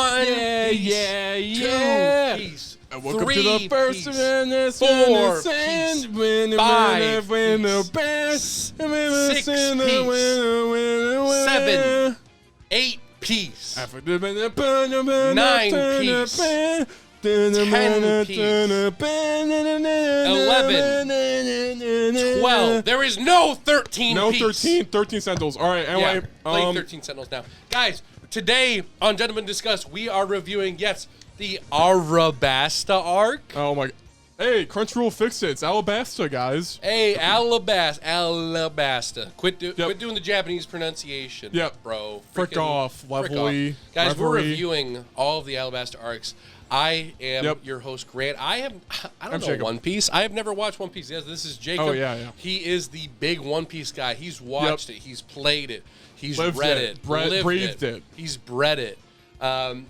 One piece. Yeah. 2 piece. And welcome to 3 the first piece. one. 4 piece. 5 piece. 6 piece. 7, 8 piece. 9 piece. 10 piece. 11. 12. There is no 13 No piece. 13 Sentinels. All right, anyway. Play 13 Sentinels now. Guys, today on Gentlemen Discuss, we are reviewing, the Alabasta arc. Oh, my. Hey, Crunchyroll fixed it. It's Alabasta, guys. Hey, Alabasta. Quit doing the Japanese pronunciation, bro. Frick off, Lovely. Guys, we're reviewing all of the Alabasta arcs. I am your host, Grant. I don't know Jacob. One Piece. I have never watched One Piece. Yes, this is Jacob. Oh, yeah. He is the big One Piece guy. He's watched it. He's played it. He's Lived read it. lived Breathed it. He's bred it.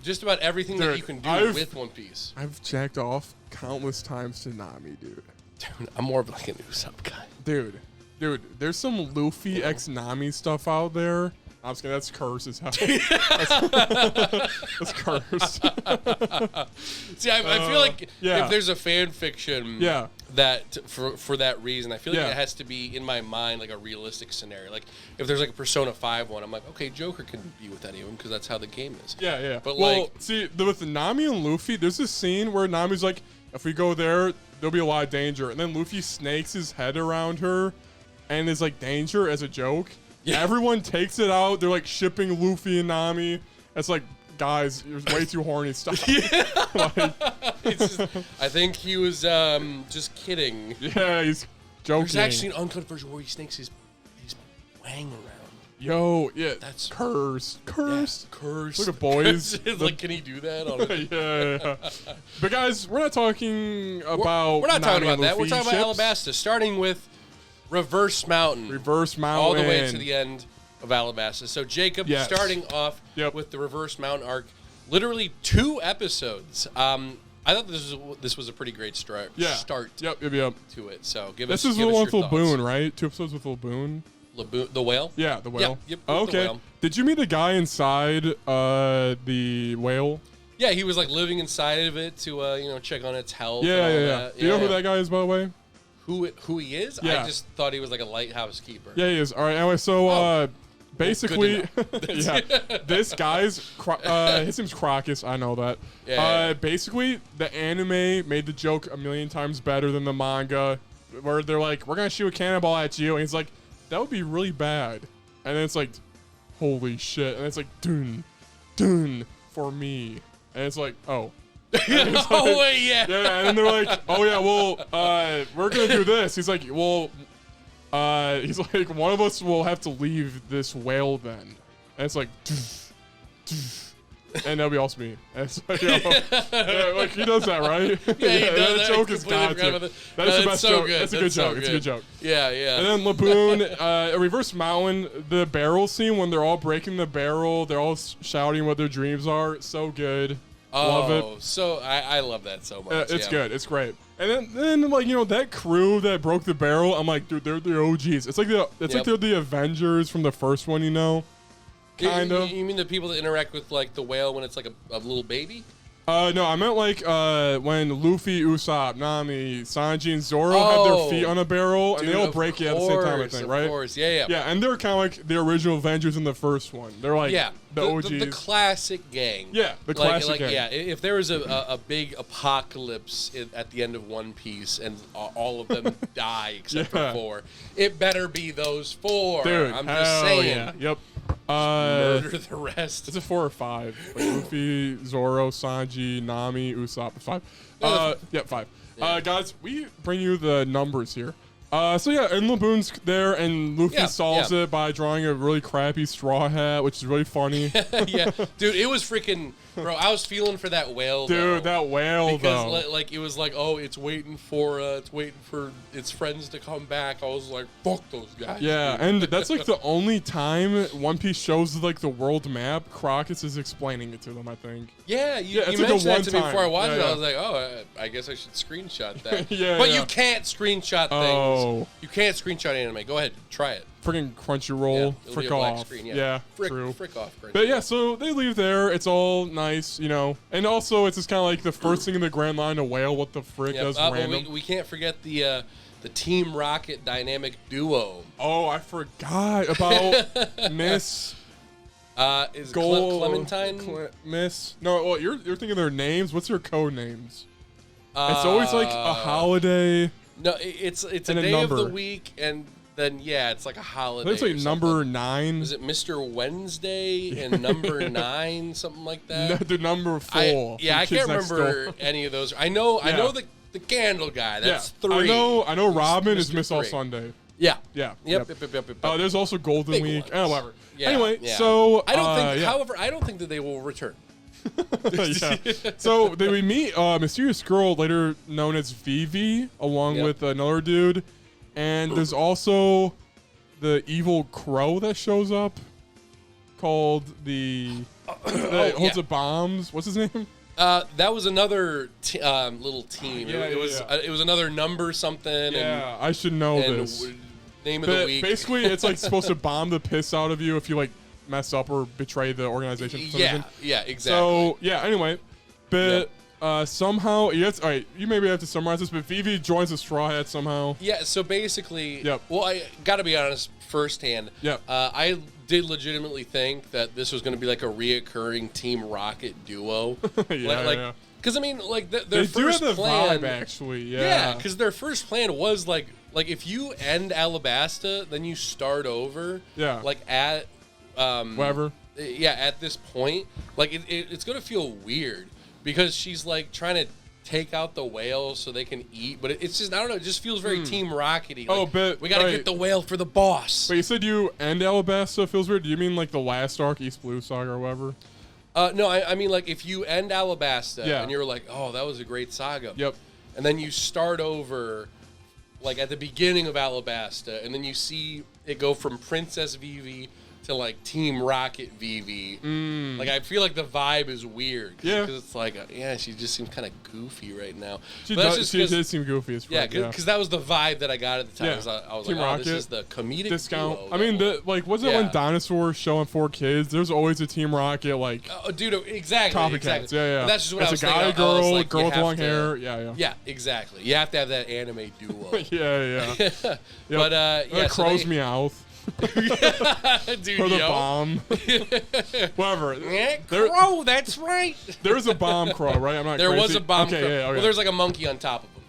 Just about everything that you can do with One Piece. I've jacked off countless times to Nami, dude. Dude, I'm more of like an Usopp guy. Dude, there's some Luffy x Nami stuff out there. I'm just kidding, that's cursed as hell. That's cursed. See, I feel like if there's a fan fiction that for that reason, I feel like it has to be in my mind like a realistic scenario. Like if there's like a Persona 5 one, I'm like, okay, Joker can be with any of them because that's how the game is. Yeah. But see, with Nami and Luffy, there's this scene where Nami's like, if we go there, there'll be a lot of danger. And then Luffy snakes his head around her and is like danger as a joke. Yeah. Everyone takes it out. They're like shipping Luffy and Nami. It's like, guys, you're way too horny. Stop. I think he was just kidding. Yeah, he's joking. There's actually an uncut version where he snakes his wang around. Yo, yeah, that's cursed. Yeah, Look at boys. Like, can he do that? Yeah. But guys, we're not talking about. We're not talking about that. We're talking ships. about Alabasta, starting with Reverse Mountain. All the way to the end of Alabasta. So Jacob, starting off with the Reverse Mountain arc, literally 2 episodes. I thought this was a pretty great start. Yep. To it. So give us. This is the one with Laboon, right? 2 episodes with Laboon. The whale? Yeah, the whale. Yep, okay. The whale. Did you meet the guy inside the whale? Yeah, he was like living inside of it to check on its health. Yeah. Do you know who that guy is, by the way? Who he is? Yeah. I just thought he was like a lighthouse keeper. Yeah, he is. All right. Anyway, so basically, this guy's his name's Crocus. I know that. Basically, the anime made the joke a million times better than the manga, where they're like, "We're gonna shoot a cannonball at you," and he's like, "That would be really bad," and then it's like, "Holy shit!" And it's like, "Dun, dun for me," and it's like, "Oh." Yeah. And then they're like, "Oh yeah, well, we're gonna do this." He's like, "Well, one of us will have to leave this whale then," and it's like, and that'll be also me. And it's like, like he does that, right? Yeah, he does that joke is got to. That's the best joke. That's a good joke. It's a good joke. Yeah. And then Laboon, a Reverse Mountain, the barrel scene when they're all breaking the barrel, they're all shouting what their dreams are. So good. Love it. So I love that so much. It's good. It's great. And then like that crew that broke the barrel, I'm like, dude, they're the OGs. It's like they're the Avengers from the first one, kind of. You mean the people that interact with like the whale when it's like a little baby? No, I meant like when Luffy, Usopp, Nami, Sanji, and Zoro had their feet on a barrel, and they all break it at the same time, I think, right? Of course, yeah. Yeah, and they're kind of like the original Avengers in the first one. They're like the OGs. The classic gang. Yeah, the classic gang. Yeah, if there was a big apocalypse at the end of One Piece and all of them die except for 4, it better be those 4. Dude, I'm just saying. Yeah. Yep. Murder the rest. It's a 4 or 5. Like Luffy, Zoro, Sanji, Nami, Usopp. 5. 5. Yeah. Guys, we bring you the numbers here. And Laboon's there, and Luffy solves it by drawing a really crappy straw hat, which is really funny. Yeah, dude, it was freaking, bro. I was feeling for that whale, dude. That whale, because like it was like, oh, it's waiting for its friends to come back. I was like, fuck those guys. Yeah, dude. and that's like the only time One Piece shows like the world map. Crocus is explaining it to them, I think. Yeah, you like mentioned that to me before I watched it. I was like, oh, I guess I should screenshot that. But you can't screenshot things. You can't screenshot anime. Go ahead, try it. freaking Crunchyroll. Yeah, frick off. Screen, true. Frick off. But yeah, so they leave there. It's all nice, you know. And also, it's just kind of like the first thing in the Grand Line to wail. What the frick? That's random. We can't forget the Team Rocket dynamic duo. Oh, I forgot about Miss. Is Clementine? Miss. No, well, you're thinking their names. What's their code names? It's always like a holiday. No, it's a day of the week, and then it's like a holiday. It's like number 9. Is it Mr. Wednesday and number 9, something like that? The number 4. I can't remember any of those. I know the candle guy. That's 3. I know Robin is Miss All Sunday. Yeah. Yeah. Yep. There's also Golden Big Week. ones. Whatever. Yeah, anyway, so I don't think. However, I don't think that they will return. So we meet a mysterious girl, later known as Vivi, along with another dude, and there's also the evil crow that shows up, called that holds the bombs. What's his name? That was another little team. It was another number something. Yeah, I should know this. Name of the week. Basically, it's like supposed to bomb the piss out of you if you like mess up or betray the organization. For some reason. Yeah, exactly. So anyway, but somehow all right. You maybe have to summarize this, but Vivi joins the Straw Hats somehow. Yeah. So basically, well, I gotta be honest firsthand. I did legitimately think that this was going to be like a reoccurring Team Rocket duo. Because I mean, like their first plan, vibe, actually. Yeah, because their first plan was like if you end Alabasta, then you start over. Yeah. Like at whatever. Yeah, at this point, like it's gonna feel weird because she's like trying to take out the whale so they can eat, but it's just, I don't know, it just feels very Team Rocket-y. Like, but we gotta get the whale for the boss. But you said you end Alabasta feels weird. Do you mean like the last arc, East Blue Saga or whatever? No, I mean like if you end Alabasta and you're like, oh, that was a great saga. Yep. And then you start over like at the beginning of Alabasta, and then you see it go from Princess Vivi to like Team Rocket Vivi. Like I feel like the vibe is weird. Because it's like, she just seems kind of goofy right now. She does seem goofy as fuck. Yeah, because that was the vibe that I got at the time. I was Team like, Rocket, this is the comedic discount. duo. I mean, wasn't it when dinosaurs showing 4 kids? There's always a Team Rocket like. Dude, exactly. Copycats. Yeah. But that's just what I was thinking. It's a guy, girl with long hair. Yeah. Yeah, exactly. You have to have that anime duo. Yeah. But crow's meowth. Dude, for the bomb. Whatever. Crow, that's right. There's a bomb crow, right? I'm not There crazy. was a bomb crow. Yeah. Well, there's like a monkey on top of him.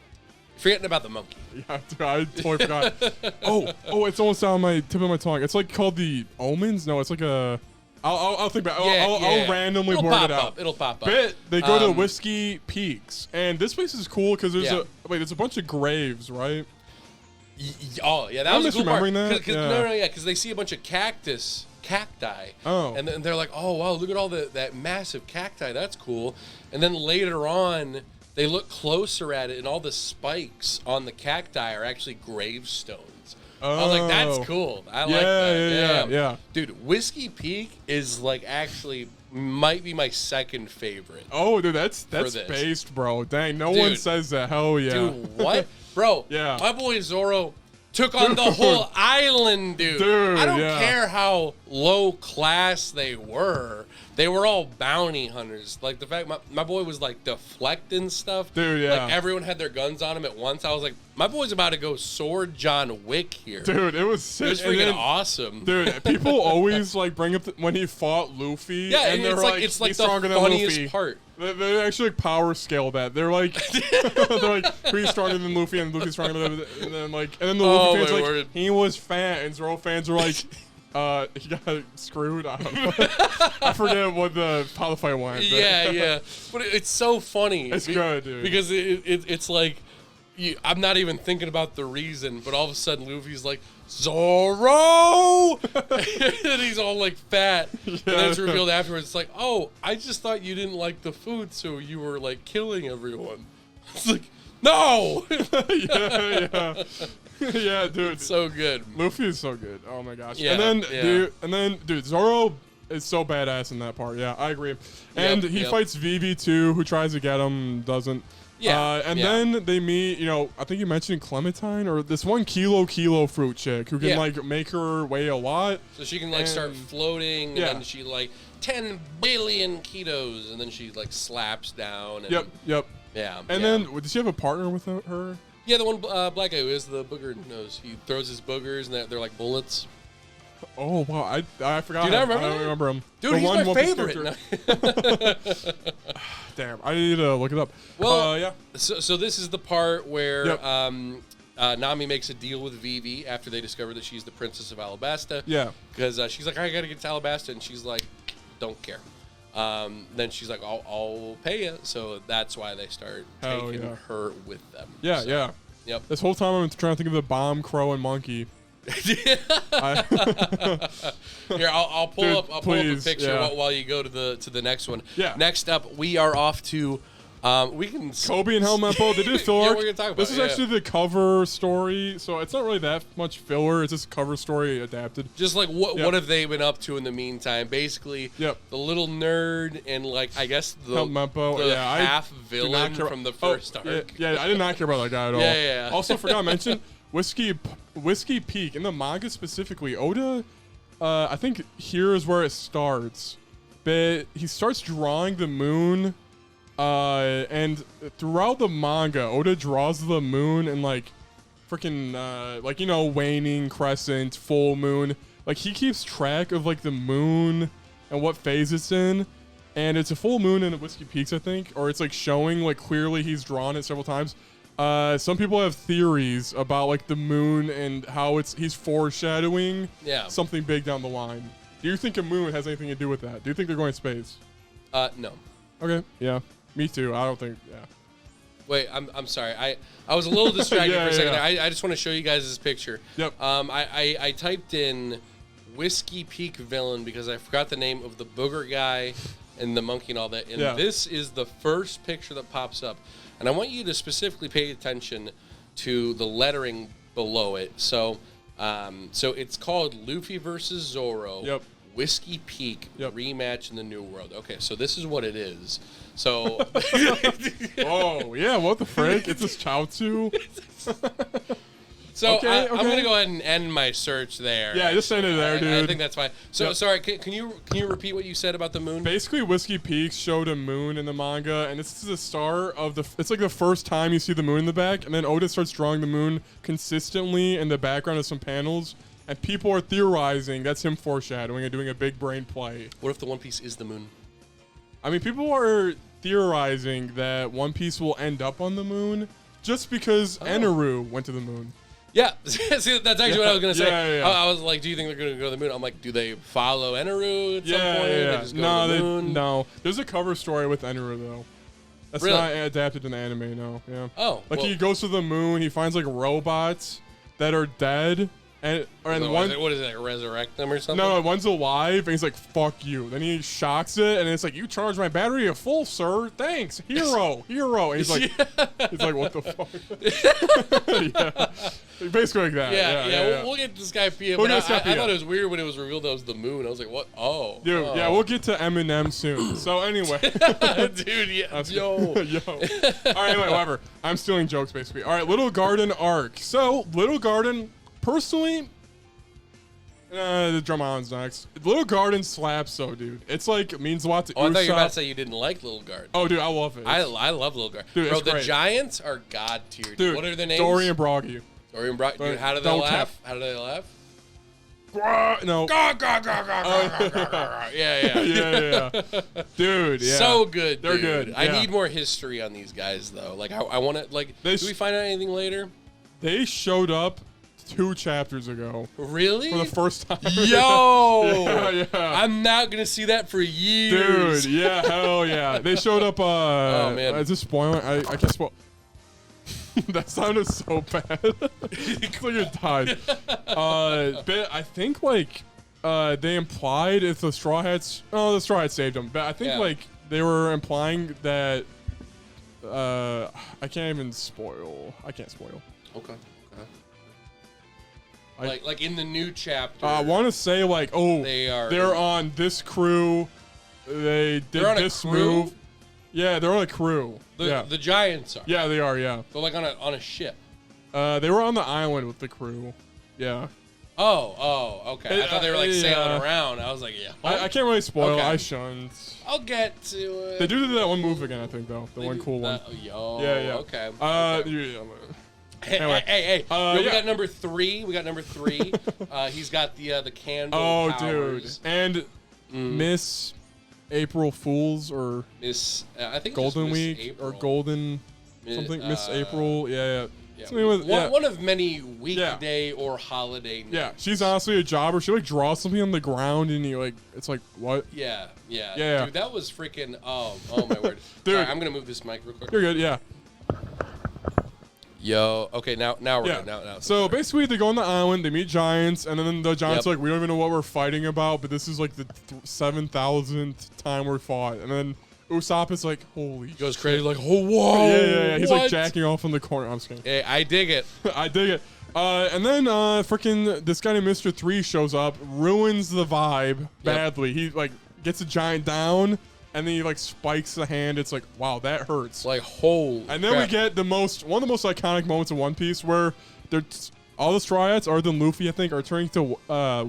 Forgetting about the monkey. Yeah, dude, I totally forgot. It's almost on my tip of my tongue. It's like called the Omens? No, it's like a... I'll think about it. I'll randomly word it out. It'll pop up. But they go to Whiskey Peaks. And this place is cool because there's a bunch of graves, right? That was a cool part. That? Because they see a bunch of cacti. Oh. And then they're like, oh, wow, look at all that massive cacti. That's cool. And then later on, they look closer at it, and all the spikes on the cacti are actually gravestones. I was like, that's cool. I like that. Yeah. Dude, Whiskey Peak is like actually might be my second favorite. Oh, dude, that's based, bro. Dang, no one says that. Hell yeah. Dude, what? Bro, my boy Zoro took on the whole island, dude. I don't care how low class they were. They were all bounty hunters. Like, the fact my boy was, like, deflecting stuff. Dude, yeah. Like, everyone had their guns on him at once. I was like, my boy's about to go sword John Wick here. Dude, it was sick. It was freaking awesome. Dude, people always, like, bring up when he fought Luffy. Yeah, and they're like, it's like he's the stronger than funniest Luffy. part. They actually like power scale that. They're like, who's stronger than Luffy, and Luffy's stronger than, and then the Luffy fans are like, he was fat, and Zoro fans are like, he got screwed. I don't know. I forget how the fight went. Yeah. But it's so funny. It's good, dude. Because it's like, I'm not even thinking about the reason, but all of a sudden Luffy's like, Zoro! And he's all like fat. And then it's revealed afterwards, it's like, oh, I just thought you didn't like the food, so you were like killing everyone. It's like, no! Yeah, dude. It's so good. Luffy is so good. Oh my gosh. Yeah, and then, dude, Zoro is so badass in that part. Yeah, I agree. And he fights Vivi too, who tries to get him, doesn't. Yeah. And then they meet, I think you mentioned Clementine or this one Kilo fruit chick who can like make her weigh a lot. So she can like start floating and then she like 10 billion kilos and then she like slaps down. And, Yep. Yeah. And then did she have a partner with her? Yeah, the one black guy who has the booger nose. He throws his boogers and they're like bullets. Oh wow, I forgot. Dude, I don't remember him. Dude, he's my favorite. Damn, I need to look it up. Well, yeah. So this is the part where Nami makes a deal with Vivi after they discover that she's the princess of Alabasta. Yeah. Because she's like, I gotta get to Alabasta, and she's like, don't care. Then she's like, I'll pay you. So that's why they start taking her with them. Yeah, so, Yep. This whole time I'm trying to think of the bomb, crow, and monkey. Here, I'll pull up a picture while you go to the next one. Yeah. Next up, we are off to we can Kobe and Helmeppo. They did filler. Yeah, we're gonna talk about this is actually the cover story, so it's not really that much filler. It's just cover story adapted. Just like what have they been up to in the meantime? Basically, the little nerd and like I guess the Helmeppo, half villain from the first arc. Yeah, I did not care about that guy at all. Yeah. Also, forgot to mention Whiskey Peak in the manga specifically. Oda, I think here is where it starts, but he starts drawing the moon. And throughout the manga, Oda draws the moon in like freaking waning, crescent, full moon. Like he keeps track of like the moon and what phase it's in. And it's a full moon in Whiskey Peaks, I think, or it's like showing like clearly he's drawn it several times. Some people have theories about like the moon and how he's foreshadowing something big down the line. Do you think a moon has anything to do with that? Do you think they're going to space? No. Okay. Yeah. Me too. I don't think. Yeah. Wait, I'm sorry. I was a little distracted for a second. I just want to show you guys this picture. Yep. I typed in Whiskey Peak villain because I forgot the name of the booger guy and the monkey and all that. And this is the first picture that pops up. And I want you to specifically pay attention to the lettering below it. So it's called Luffy versus Zoro. Yep. Whiskey Peak rematch in the New World. Okay, so this is what it is. So, oh yeah, what the frick? It's this Chaozu. So I'm gonna go ahead and end my search there. Yeah, just end it there, dude. I think that's fine. So sorry, can you repeat what you said about the moon? Basically, Whiskey Peaks showed a moon in the manga, and this is the start of it's like the first time you see the moon in the back, and then Oda starts drawing the moon consistently in the background of some panels. And people are theorizing that's him foreshadowing and doing a big brain play. What if the One Piece is the moon? I mean, people are theorizing that One Piece will end up on the moon just because Eneru went to the moon. Yeah, see, that's actually what I was going to say. Yeah. I was like, do you think they're going to go to the moon? I'm like, do they follow Eneru at some point? They just go to the moon? No. There's a cover story with Eneru, though. That's not adapted in the anime, no. Yeah. Oh. Like, he goes to the moon, he finds, like, robots that are dead. And one, what is it, like resurrect them or something? No, one's alive, and he's like, fuck you. Then he shocks it, and it's like, you charged my battery a full, sir. Thanks. Hero. And he's like, what the fuck? Yeah. Basically like that. Yeah. We'll get to this guy PM. I thought it was weird when it was revealed that it was the moon. I was like, what? Oh. Dude, yeah, we'll get to Eminem soon. So anyway. Dude, yeah. Yo. All right, anyway, whatever. I'm stealing jokes, basically. All right, Little Garden arc. So, Little Garden... Personally, the Drum Island's next. Little Garden slaps, though, dude. It's like, means a lot to Usopp. I thought you were about to say you didn't like Little Garden. Oh, dude, I love it. I love Little Garden. Dude, Bro, the great. Giants are god tier. Dude, what are their names? Dory and Broggy. Dude, how do they laugh? How do they laugh? No. Yeah. Dude, yeah. So good, They're dude. good. I yeah. need more history on these guys, though. Like, I want to, like, do we find out anything later? They showed up 2 chapters ago. Really? For the first time. Yo! Yeah. I'm not going to see that for years. Dude, yeah, hell yeah. They showed up, oh, man. Is this spoiling? I can't spoil. That sounded so bad. It's like it died. But I think, like, they implied if the Straw Hats... Oh, the Straw Hats saved them. But I think, like, they were implying that... I can't even spoil. I can't spoil. Okay. Like in the new chapter. I want to say, like, they're on this crew. They did this move. Yeah, they're like crew. The giants are. Yeah, they are. Yeah. They're like on a ship. They were on the island with the crew. Yeah. Oh, okay. I thought they were like sailing around. I was like, yeah. I can't really spoil. Okay. I shouldn't. I'll get to it. They do that one move again, I think, though. The one cool one. Yeah. Okay. Anyway. Hey. We got number 3. He's got the candle powers. Dude. And Miss April Fools or Miss, I think Golden Week April. or Golden something. Miss April. Yeah. One of many weekday or holiday names. Yeah, she's honestly a jobber. She like draws something on the ground and you like, it's like, what? Yeah. Dude, that was freaking, oh my word. Dude. Sorry, I'm going to move this mic real quick. You're good, yeah. Yo, okay, now we're good. Now so basically, they go on the island, they meet giants, and then the giants are like, we don't even know what we're fighting about, but this is like the 7,000th time we fought. And then Usopp's like, holy shit. He goes crazy, like, oh, whoa. Yeah. He's like jacking off in the corner. I'm just kidding. Hey, I dig it. I dig it. And then freaking this guy named Mr. 3 shows up, ruins the vibe badly. He like gets a giant down. And then he like spikes the hand. It's like, wow, that hurts. Like, holy And then crap. we get one of the most iconic moments in One Piece where all the Straw Hats, other than Luffy, I think, are turning to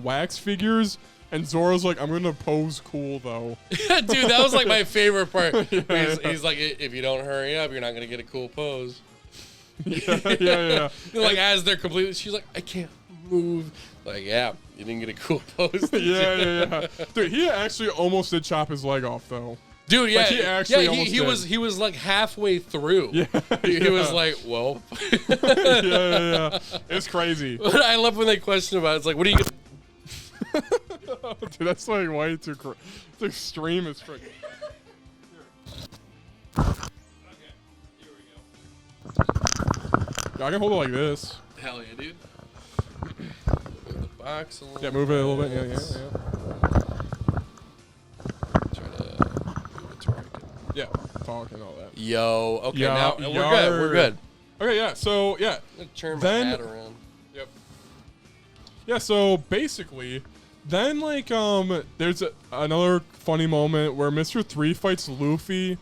wax figures. And Zoro's like, I'm going to pose cool, though. Dude, that was like my favorite part. He's like, if you don't hurry up, you're not going to get a cool pose. Yeah. Like, as they're completely, she's like, I can't move. Like, yeah, you didn't get a cool pose. Yeah. Dude, he actually almost did chop his leg off, though. Dude, yeah, like, he actually almost he was like halfway through. Yeah, he was like, well, yeah. It's crazy. But I love when they question about it. It's like, what are you gonna? Dude, that's like way too it's extreme as frick. Okay, here we go. I can hold it like this. Hell yeah, dude. Move the box a little. Yeah, move it a little bit. Yeah. Try to move it to where I can. Yeah, talk and all that. Yo, okay, now we're good. Okay, yeah. So yeah. I'm gonna turn my hat around. Yep. Yeah. So basically, then like there's another funny moment where Mr. 3 fights Luffy.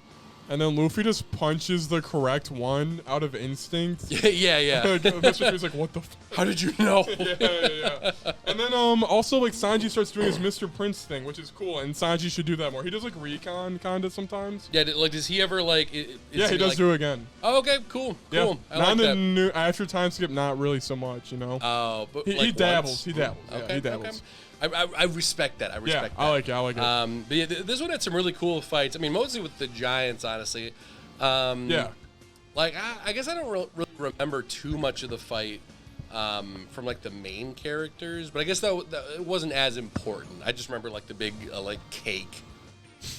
And then Luffy just punches the correct one out of instinct. Yeah. Mr. 3's like, what the f? How did you know? Yeah. And then also like Sanji starts doing his Mr. Prince thing, which is cool. And Sanji should do that more. He does like recon kind of sometimes. Yeah, like does he ever like? He does do it again. Oh, okay, cool. Yeah. I not like in that. the new after time skip, not really so much, you know. Oh, but he like dabbles. once? He dabbles. Okay, Yeah, he dabbles. Okay. I respect that. I respect that. I like it. But yeah, this one had some really cool fights. I mean, mostly with the giants, honestly. Like, I guess I don't really remember too much of the fight from, like, the main characters. But I guess that it wasn't as important. I just remember, like, the big, like, cake.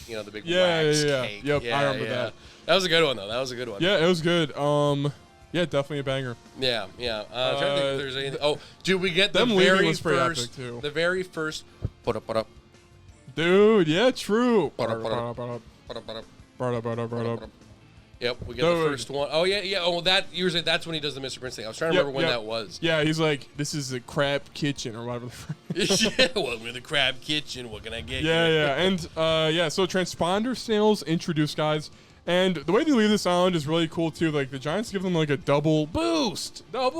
You know, the big wax cake. Yep, I remember that. That was a good one, though. That was a good one. Yeah, it was good. Yeah, definitely a banger. Yeah. I'm trying to think if there's anything. Oh, dude, we get the them very was pretty first. epic too. The very first. Put up. Dude, yeah, true. Yep, we get the first one. Oh yeah. Oh, usually that's when he does the Mr. Prince thing. I was trying to remember when that was. Yeah, he's like, this is a crab kitchen or whatever. Yeah, welcome to the crab kitchen. What can I get? Yeah. And so transponder sales introduced guys. And the way they leave this island is really cool too. Like the Giants give them like a double boost, right?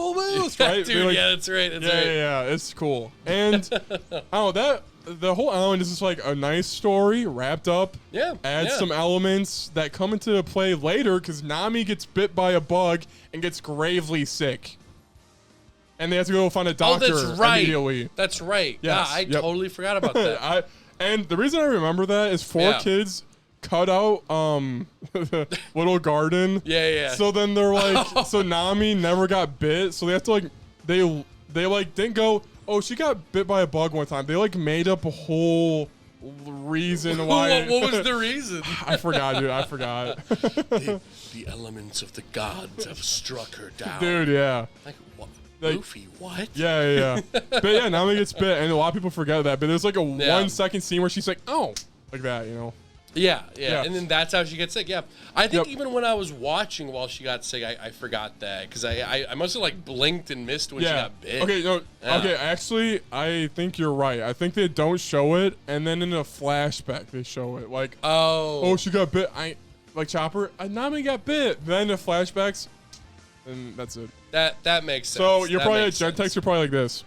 Dude, like, that's right. Yeah, it's cool. And the whole island is just like a nice story wrapped up. Yeah, adds some elements that come into play later because Nami gets bit by a bug and gets gravely sick. And they have to go find a doctor immediately. That's right. Yes. I totally forgot about that. And the reason I remember that is 4 kids cut out little garden. Yeah. So then they're like, so Nami never got bit. So they have to like, they like didn't go, oh, she got bit by a bug one time. They like made up a whole reason why. What was the reason? I forgot, dude. The elements of the gods have struck her down. Dude, yeah. Like, what? Luffy, what? Yeah. But yeah, Nami gets bit, and a lot of people forget that. But there's like a 1 second scene where she's like, oh, like that, you know? Yeah. And then that's how she gets sick. Yeah. I think even when I was watching while she got sick, I forgot that because I must have like blinked and missed when she got bit. Okay, actually, I think you're right. I think they don't show it, and then in a flashback they show it. Like, oh, she got bit. like Chopper, Nami got bit. Then the flashbacks, and that's it. That makes sense. So you're probably at Gentex. You're probably like this.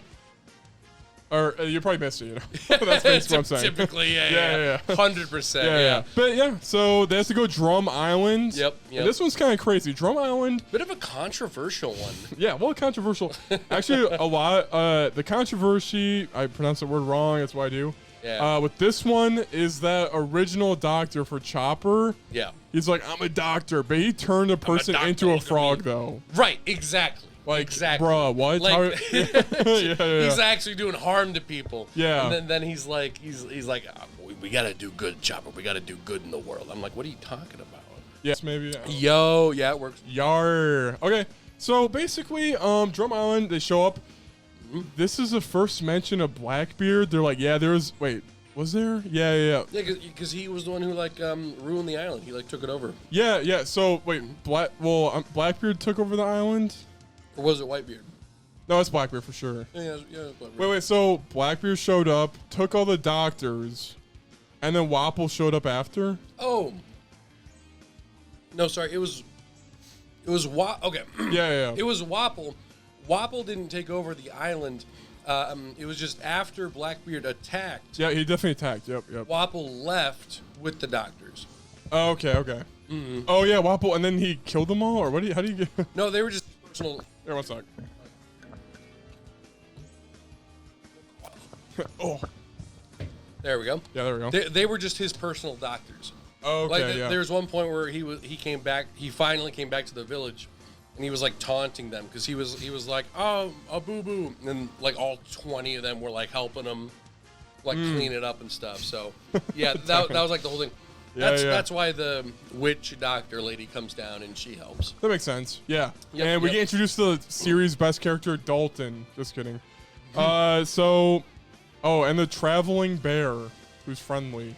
Or you probably missed it, you know. That's basically what I'm saying. Typically, yeah. 100%. Yeah. But yeah, so they have to go Drum Island. Yep. And this one's kind of crazy. Drum Island. Bit of a controversial one. Yeah, well, controversial. Actually, a lot. The controversy, I pronounced the word wrong. That's what I do. Yeah. With this one is that original doctor for Chopper. Yeah. He's like, I'm a doctor, but he turned a person into a frog, though. Right. Exactly. Like, exactly. Bruh, what? Like, yeah. He's actually doing harm to people. Yeah. And then he's like, we gotta do good, Chopper. We gotta do good in the world. I'm like, what are you talking about? Yes, maybe. Yo, yeah, it works. Yar. Okay, so basically, Drum Island, they show up. Mm-hmm. This is the first mention of Blackbeard. They're like, yeah, there's. Wait, was there? Yeah. Yeah, because he was the one who like ruined the island. He like took it over. Yeah. So wait, Blackbeard took over the island. Or was it Whitebeard? No, it's Blackbeard for sure. Yeah, Blackbeard. Wait. So Blackbeard showed up, took all the doctors, and then Wapple showed up after. Oh. No, sorry. It was Okay. Yeah. It was Wapple. Wapple didn't take over the island. It was just after Blackbeard attacked. Yeah, he definitely attacked. Yep. Wapple left with the doctors. Oh, okay. Mm-hmm. Oh yeah, Wapple, and then he killed them all, or what? How do you get? No, they were just personal. Here, one sec. Oh. There we go. Yeah, there we go. They were just his personal doctors. Oh, okay, like yeah. There was one point where he came back. He finally came back to the village, and he was like taunting them because he was like, oh, a boo boo, and then like all 20 of them were like helping him, like clean it up and stuff. So yeah, that was like the whole thing. That's why the witch doctor lady comes down and she helps. That makes sense. Yeah. And we get introduced to the series' best character, Dalton. Just kidding. And the traveling bear, who's friendly.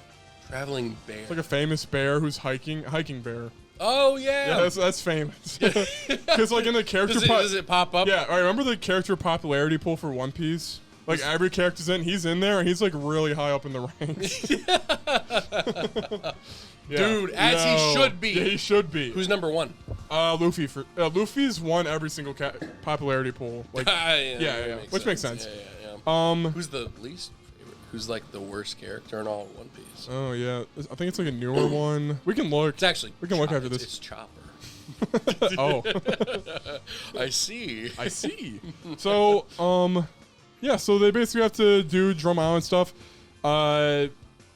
Traveling bear. It's like a famous bear who's hiking bear. Oh yeah. Yeah, that's famous. Because like in the character, does it pop up? Yeah. I remember the character popularity poll for One Piece. Like every character's he's in there, and he's like really high up in the ranks. Dude, as he should be. Yeah, he should be. Who's number one? Luffy. Luffy's won every single popularity poll. Like, yeah. Which makes sense. Yeah. Who's the least favorite? Who's like the worst character in all of One Piece? Oh yeah, I think it's like a newer one. We can look. It's actually look after this. It's Chopper. Oh. I see. So, yeah, so they basically have to do Drum Island stuff.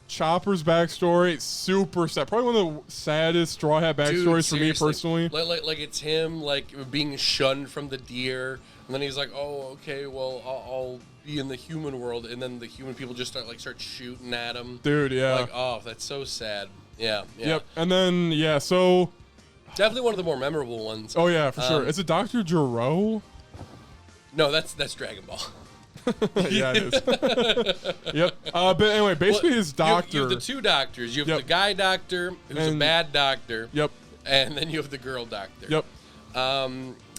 Chopper's backstory, super sad. Probably one of the saddest Straw Hat backstories for me personally. Like it's him like being shunned from the deer, and then he's like, "Oh, okay, well, I'll be in the human world," and then the human people just start shooting at him. Dude, yeah. Like, oh, that's so sad. Yeah. Yep. And then so definitely one of the more memorable ones. Oh yeah, for sure. Is it Dr. Gero? No, that's Dragon Ball. Yeah, it is. Yep. But anyway, basically his doctor. You have the two doctors. You have the guy doctor, who's a bad doctor. Yep. And then you have the girl doctor. Yep.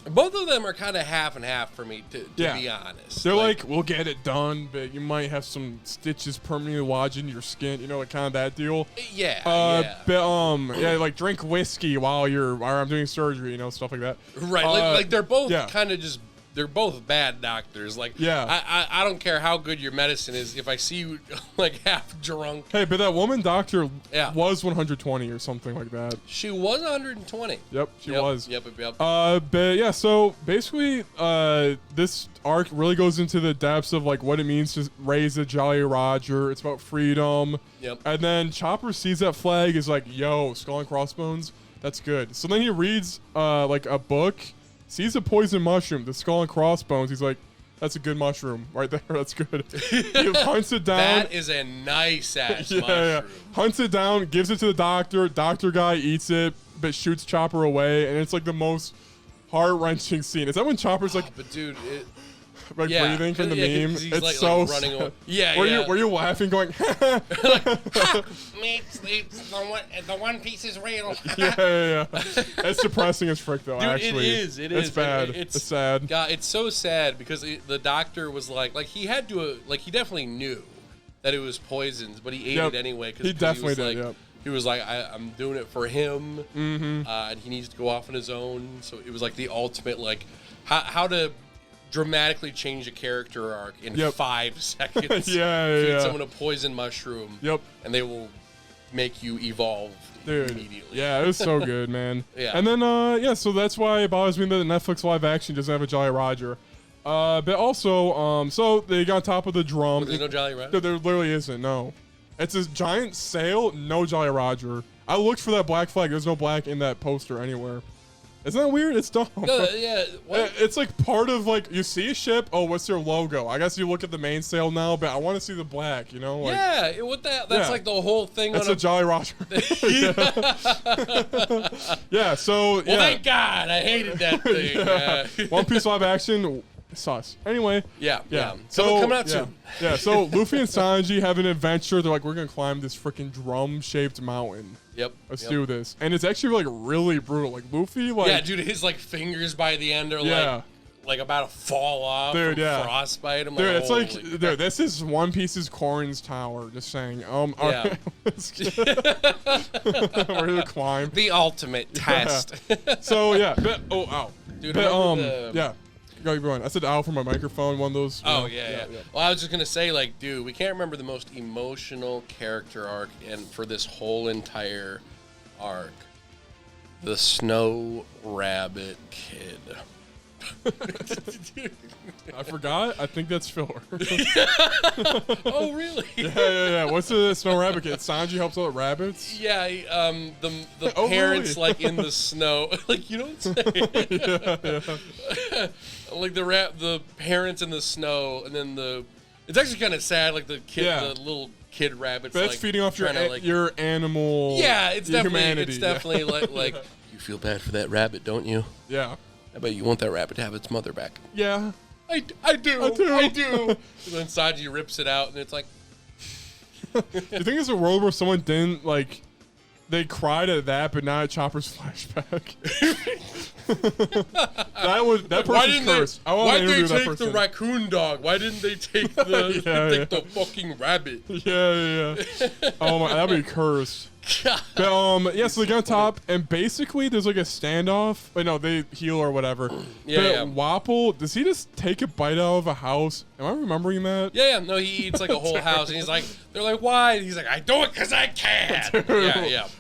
Both of them are kind of half and half for me, to be honest. They're like, we'll get it done, but you might have some stitches permanently lodged in your skin. You know, like kind of that deal. Yeah. But like drink whiskey while I'm doing surgery. You know, stuff like that. Right. Like they're both kind of just. They're both bad doctors. Like, I don't care how good your medicine is. If I see you like half drunk. Hey, but that woman doctor was 120 or something like that. She was 120. Yep, she was. Yep. But yeah, so basically, this arc really goes into the depths of like what it means to raise a Jolly Roger. It's about freedom. Yep. And then Chopper sees that flag, is like, "Yo, skull and crossbones. That's good." So then he reads like a book. Sees a poison mushroom, the skull and crossbones. He's like, that's a good mushroom right there. That's good. He hunts it down. That is a nice ass mushroom. Yeah. Hunts it down, gives it to the doctor. Doctor guy eats it, but shoots Chopper away. And it's like the most heart-wrenching scene. Is that when Chopper's like... But dude, breathing from the meme. It's like, so running away. Yeah, Were you laughing, going? Like, it's the One Piece is real. Yeah. It's depressing as frick, though. Dude, actually, it is. It's bad. It's sad. God, it's so sad because the doctor was like he had to he definitely knew that it was poisoned, but he ate it anyway. He definitely did. he was like, I'm doing it for him, and he needs to go off on his own. So it was like the ultimate, like, how to dramatically change a character arc in 5 seconds. Feed someone a poison mushroom. And they will make you evolve immediately. Yeah, it was so good, man. And then, so that's why it bothers me that the Netflix live action doesn't have a Jolly Roger. But also, so they got on top of the drum. There's no Jolly Roger? There literally isn't, no. It's a giant sail, no Jolly Roger. I looked for that black flag. There's no black in that poster anywhere. Isn't that weird? It's dumb. No, what? It's like part of, like, you see a ship, oh, what's their logo? I guess you look at the mainsail now, but I want to see the black, you know? Like, that's like the whole thing. That's a Jolly Roger. So, well, thank God. I hated that thing. One Piece live action, sus. Anyway. So coming out soon. So Luffy and Sanji have an adventure. They're like, we're going to climb this freaking drum-shaped mountain. Let's do this. And it's actually, like, really brutal. Like, Luffy, like... Yeah, dude, his, like, fingers by the end are, like about to fall off from frostbite. I'm dude, like, it's like... Dude, this is One Piece's Corrin's Tower. Just saying. We're going to climb. The ultimate test. So, But, Dude, but, Go on. I said ow for my microphone, one of those. Oh, yeah. Well, I was just going to say, like, dude, we can't remember the most emotional character arc and for this whole entire arc. The Snow Rabbit Kid. I forgot. I think that's filler. Oh, really? Yeah. What's the Snow Rabbit Kid? Sanji helps out with rabbits? Yeah, the parents, really? like, in the snow. Like, you don't say. Like, the parents in the snow, and then it's actually kind of sad, like, the little kid rabbits. But that's like, feeding off your animal it's definitely, humanity. It's definitely like, you feel bad for that rabbit, don't you? Yeah. I bet you want that rabbit to have its mother back. Yeah. I do. And then Sanji rips it out, and it's like... Do you think there's a world where someone didn't, like... They cried at that, but not at Chopper's flashback? that person's cursed. Why did they take the raccoon dog? Why didn't they take the fucking rabbit? Yeah. Oh my, that'd be cursed. But so they get on top, and basically there's like a standoff. But no, they heal or whatever. Wapple, does he just take a bite out of a house? Am I remembering that? Yeah. No, he eats like a whole house, and he's like, they're like, why? And he's like, I do it because I can. Dude,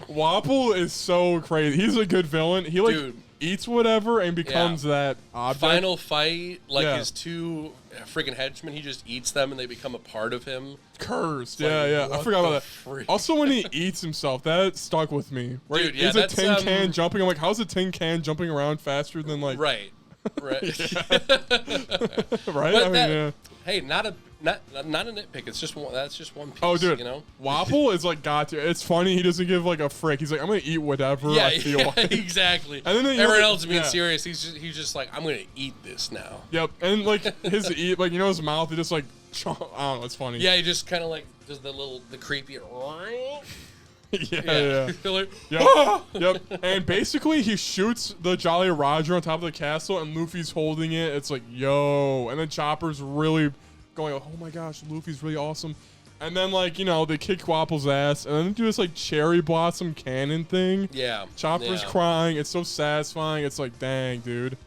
Wapple is so crazy. He's a good villain. He eats whatever and becomes that object. Final fight, his two freaking henchmen, he just eats them and they become a part of him. Cursed. I forgot about that. Also, when he eats himself, that stuck with me. Right? Dude, he's a tin can jumping. I'm like, how's a tin can jumping around faster than like... Right. Right? Hey, not a nitpick. It's just one. That's just one piece. Oh, dude. You know, Wapple is like got to. It's funny. He doesn't give like a frick. He's like, I'm gonna eat whatever I feel like. Exactly. And then everyone else is being serious. He's just like, I'm gonna eat this now. Yep. And like his eat, like his mouth, he just like, I don't know. It's funny. Yeah, he just kind of like does the creepy. Yep. And basically, he shoots the Jolly Roger on top of the castle, and Luffy's holding it. It's like, yo. And then Chopper's really going, oh my gosh, Luffy's really awesome. And then, like, they kick Wapple's ass, and then they do this, like, cherry blossom cannon thing. Yeah. Chopper's crying. It's so satisfying. It's like, dang, dude.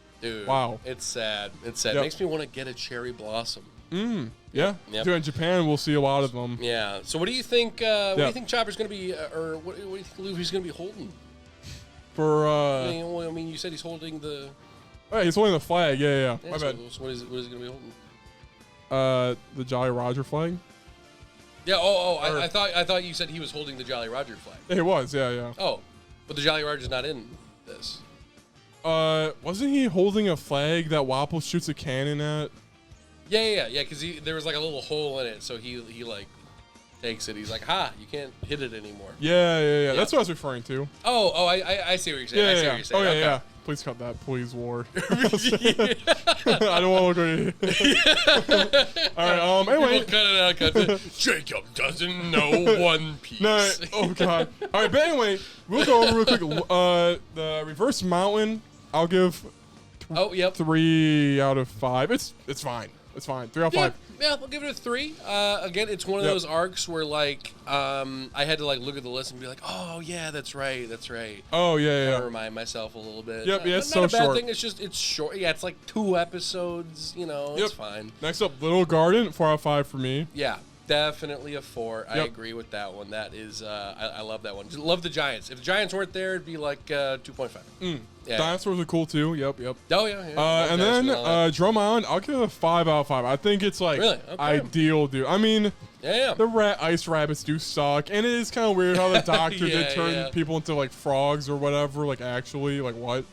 Wow. It's sad. It makes me want to get a cherry blossom. Yeah. Dude, in Japan, we'll see a lot of them. Yeah. So what do you think, what do you think Chopper's going to be, or what do you think Luffy's going to be holding? For, I mean, you said he's holding the... Oh, yeah, he's holding the flag. Yeah. My bad. So what is he going to be holding? The Jolly Roger flag? Yeah, I thought you said he was holding the Jolly Roger flag. He was, yeah. Oh, but the Jolly Roger's not in this. Wasn't he holding a flag that Wapple shoots a cannon at? Yeah, because there was like a little hole in it, so he like takes it. He's like, you can't hit it anymore. Yeah. That's what I was referring to. I see what you're saying. I see what you're saying. Yeah. Please cut that, please, Ward. I don't want to look at you. All right, anyway. We'll cut it out. Jacob doesn't know One Piece. No, oh, God. All right, but anyway, we'll go over real quick. The Reverse Mountain, I'll give 3 out of 5. It's fine. It's fine. 3 out of 5. Yeah, I'll give it a 3. Again, it's one of those arcs where like I had to like look at the list and be like, oh yeah, that's right. Oh yeah. Remind myself a little bit. Yep. Yeah. It's not so a bad short. thing. It's short. Yeah, it's like 2 episodes. You know, it's fine. Next up, Little Garden. 4 out of 5 for me. Yeah. Definitely a 4. I agree with that one. That is, I love that one. Just love the Giants. If the Giants weren't there, it'd be like 2.5. Yeah. Dinosaurs are cool too. Yep. Oh yeah. And then Drummond, I'll give it a 5 out of 5. I think it's like ideal, dude. I mean, the ice rabbits do suck, and it is kind of weird how the doctor did turn people into like frogs or whatever. Like actually, like what?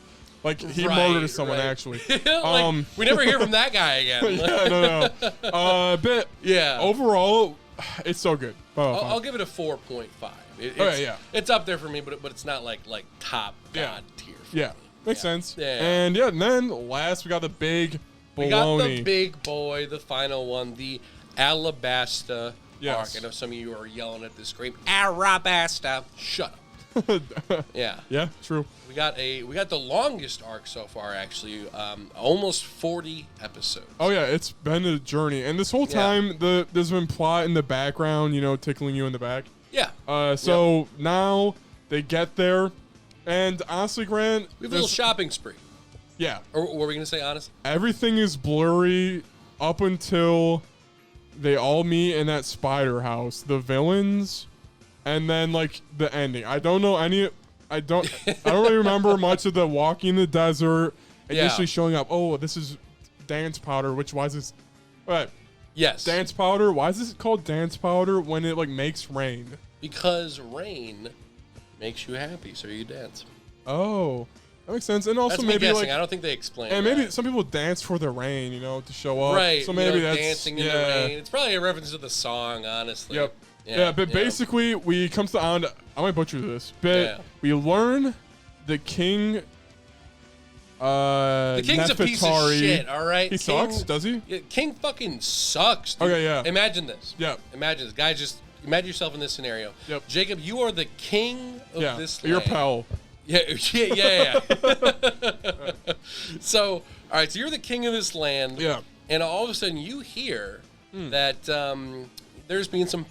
Like he murdered someone actually. Like, we never hear from that guy again. But overall, it's so good. I'll give it a 4.5. It's up there for me, but it's not like top god tier. Makes sense. And then last we got the big baloney. We got the big boy, the final one, the Alabasta arc. I know some of you are yelling at the screen. Alabasta. Shut up. Yeah, true. We got the longest arc so far, actually, almost 40 episodes. Oh yeah, it's been a journey, and this whole time there's been plot in the background, tickling you in the back. So now they get there, and honestly, Grant, we have a little shopping spree. Yeah. Or what were we gonna say, honest? Everything is blurry up until they all meet in that spider house. The villains. And then like the ending. I don't really remember much of the walking in the desert initially showing up. Oh, this is dance powder, why is this Yes. Dance powder. Why is this called dance powder when it like makes rain? Because rain makes you happy, so you dance. Oh. That makes sense. And also that's maybe guessing. like I don't think they explain. And maybe some people dance for the rain, to show up. Right. So maybe that's dancing in the rain. It's probably a reference to the song, honestly. Yep. But basically, we come to the island. I might butcher this, but we learn the king. The king's Nefertari, a piece of shit. All right, he sucks, does he? Yeah, king fucking sucks. Dude. Okay, yeah. Imagine this. Yeah. Imagine this, guys. Just imagine yourself in this scenario. Yep. Jacob, you are the king of this land. You're Pell. Yeah. So, all right. So you're the king of this land. Yeah. And all of a sudden, you hear that there's been some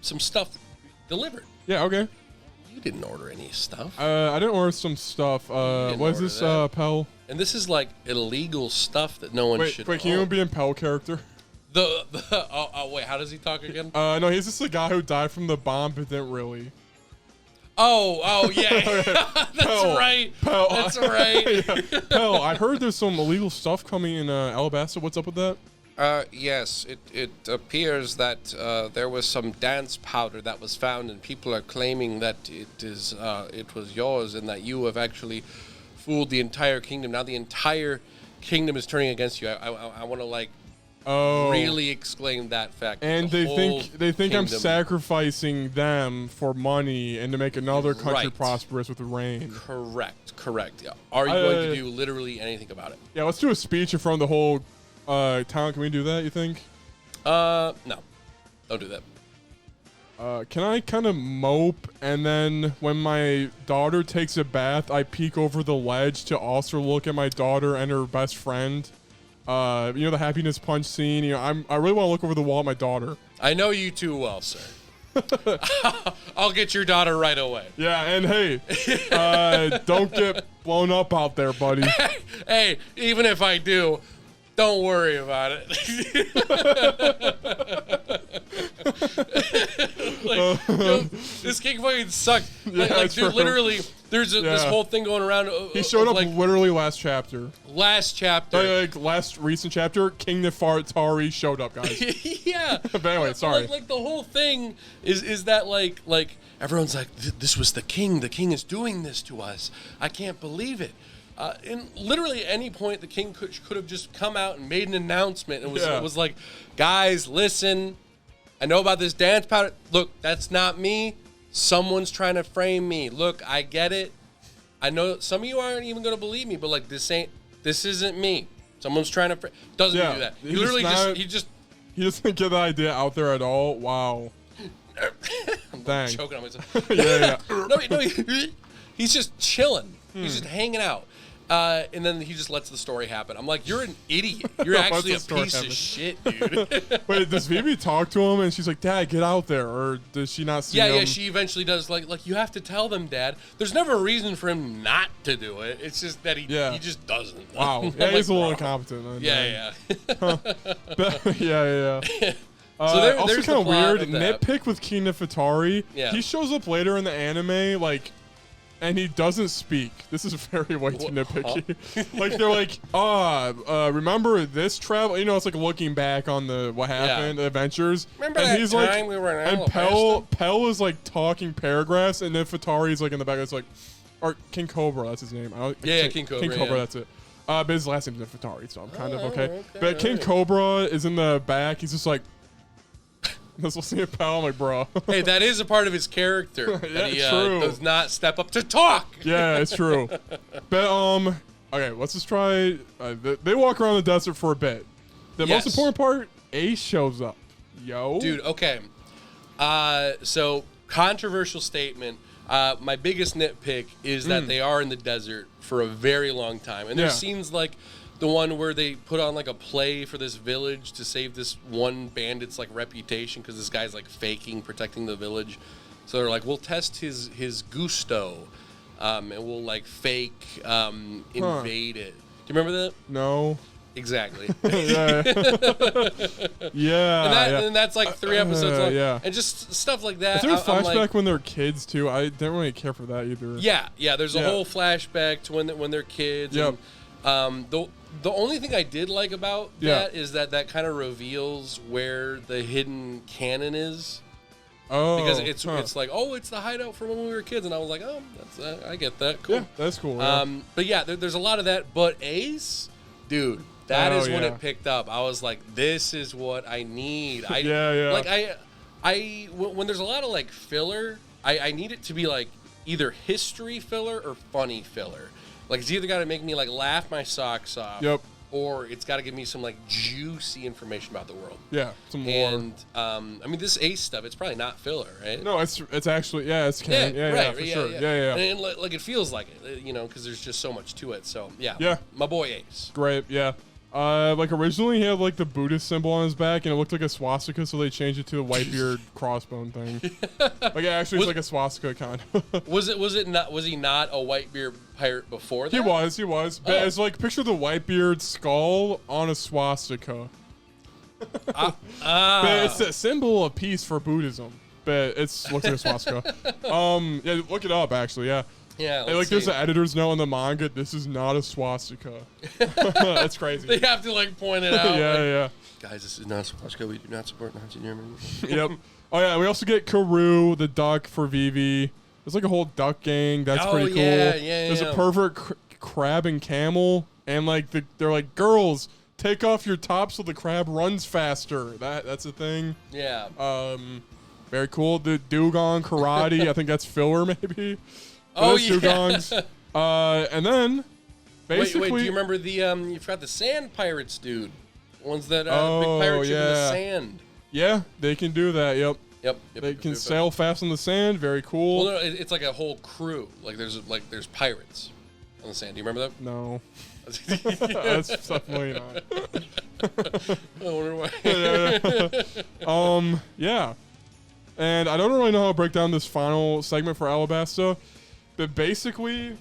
stuff delivered. Yeah, okay. You didn't order any stuff. I didn't order some stuff. What is this, Pell? And this is like illegal stuff that no one should Wait, can you be in Pell character? Wait, how does he talk again? No, he's just a guy who died from the bomb, but didn't really. Oh, yeah. That's right. Pell. That's right. Pell, I heard there's some illegal stuff coming in Alabasta. What's up with that? Yes, it appears that there was some dance powder that was found, and people are claiming that it was yours, and that you have actually fooled the entire kingdom. Now the entire kingdom is turning against you. I want to really explain that fact. And they think I'm sacrificing them for money and to make another country prosperous with the rain. Correct. Yeah. Are you going to do literally anything about it? Yeah, let's do a speech in front of the whole town. Can we do that, you think? No. Don't do that. Can I kind of mope, and then when my daughter takes a bath, I peek over the ledge to also look at my daughter and her best friend? The happiness punch scene. I really want to look over the wall at my daughter. I know you too well, sir. I'll get your daughter right away. Yeah, and hey, don't get blown up out there, buddy. Hey, even if I do, don't worry about it. This king fucking sucks. Dude, literally, there's this whole thing going around. He showed up literally last chapter. Last recent chapter, King Nefertari showed up, guys. Yeah. But anyway, sorry. Like the whole thing is that like everyone's like, this was the king. The king is doing this to us. I can't believe it. In literally any point, the king could have just come out and made an announcement. It was like, guys, listen, I know about this dance powder. Look, that's not me. Someone's trying to frame me. Look, I get it. I know some of you aren't even going to believe me, but like this isn't me. Someone's trying to doesn't do that. He literally he doesn't get the idea out there at all. Wow. I'm choking on myself. No, he's just chilling. He's just hanging out. And then he just lets the story happen. I'm like, you're an idiot. You're actually a piece of shit, dude. Wait, does Vivi talk to him and she's like, Dad, get out there? Or does she not see him? Yeah, she eventually does. Like you have to tell them, Dad. There's never a reason for him not to do it. It's just that he just doesn't. Wow. Yeah, he's a little incompetent. Yeah. Huh. Yeah. So also there's kind of weird that. nitpick with Kina Fitari. Yeah. He shows up later in the anime, like, and he doesn't speak. This is very way too nitpicky. Like they're like, remember this travel? You know, it's like looking back on the what happened, the adventures. Remember and that he's time like, we were in and Alabasta? Pell is like talking paragraphs, and then Fitari's like in the back. It's like, or King Cobra, that's his name. King Cobra. King Cobra, that's it. But his last name's Fitari, so I'm kind of okay. But King Cobra is in the back. He's just like, this will see a pal. I'm like, bro. Hey, that is a part of his character. Yeah, he true. does not step up to talk. Yeah, it's true. But okay, let's just try. They walk around the desert for a bit. The most important part, Ace shows up. Yo, dude. Okay. So controversial statement. My biggest nitpick is that they are in the desert for a very long time, and there's scenes like the one where they put on like a play for this village to save this one bandit's like reputation because this guy's like faking protecting the village. So they're like, we'll test his gusto, and we'll like fake invade it. Do you remember that? No. Exactly. Yeah. And that's like 3 episodes long. Yeah. And just stuff like that. Is there a flashback when they're kids too? I didn't really care for that either. Yeah. There's a whole flashback to when they're kids. Yep. And, the only thing I did like about that is that kind of reveals where the hidden canon is. Oh. Because it's like, it's the hideout from when we were kids, and I was like, I get that. Cool. Yeah, that's cool. Yeah. But yeah, there's a lot of that. But Ace, dude. That is when it picked up. I was like, this is what I need. Like, when there's a lot of, like, filler, I need it to be, like, either history filler or funny filler. Like, it's either got to make me, like, laugh my socks off. Yep. Or it's got to give me some, like, juicy information about the world. Yeah, some more. And, I mean, this Ace stuff, it's probably not filler, right? No, it's actually, it's canon. Yeah, for sure. Yeah. And, like, it feels like it, you know, because there's just so much to it. So, Yeah. My boy Ace. Great, yeah. Like originally he had like the Buddhist symbol on his back and it looked like a swastika, so they changed it to the Whitebeard crossbone thing. Like actually it's like a swastika kind of. Was he not a Whitebeard pirate before that? He was. But it's like picture the Whitebeard skull on a swastika. But it's a symbol of peace for Buddhism. But it's looks like a swastika. Yeah, look it up actually, yeah. Yeah, like there's an editor's note in the manga. This is not a swastika. That's crazy. They have to like point it out. Yeah. Guys, this is not a swastika. We do not support Nazi Germany. Yep. Oh yeah, we also get Karu, the duck for Vivi. There's like a whole duck gang. That's pretty cool. There's a pervert crab and camel, and like they're like, girls, take off your top so the crab runs faster. That's a thing. Yeah. Very cool. The dugong karate. I think that's filler maybe. Dugongs. And then, basically... Wait, do you remember the, you forgot the sand pirates, dude? Ones that, big pirate ship in the sand. Yeah, they can do that, yep. They can sail fast on the sand, very cool. Well, no, it's like a whole crew. There's pirates on the sand. Do you remember that? No. That's definitely not. I wonder why. Yeah. And I don't really know how to break down this final segment for Alabasta. But basically,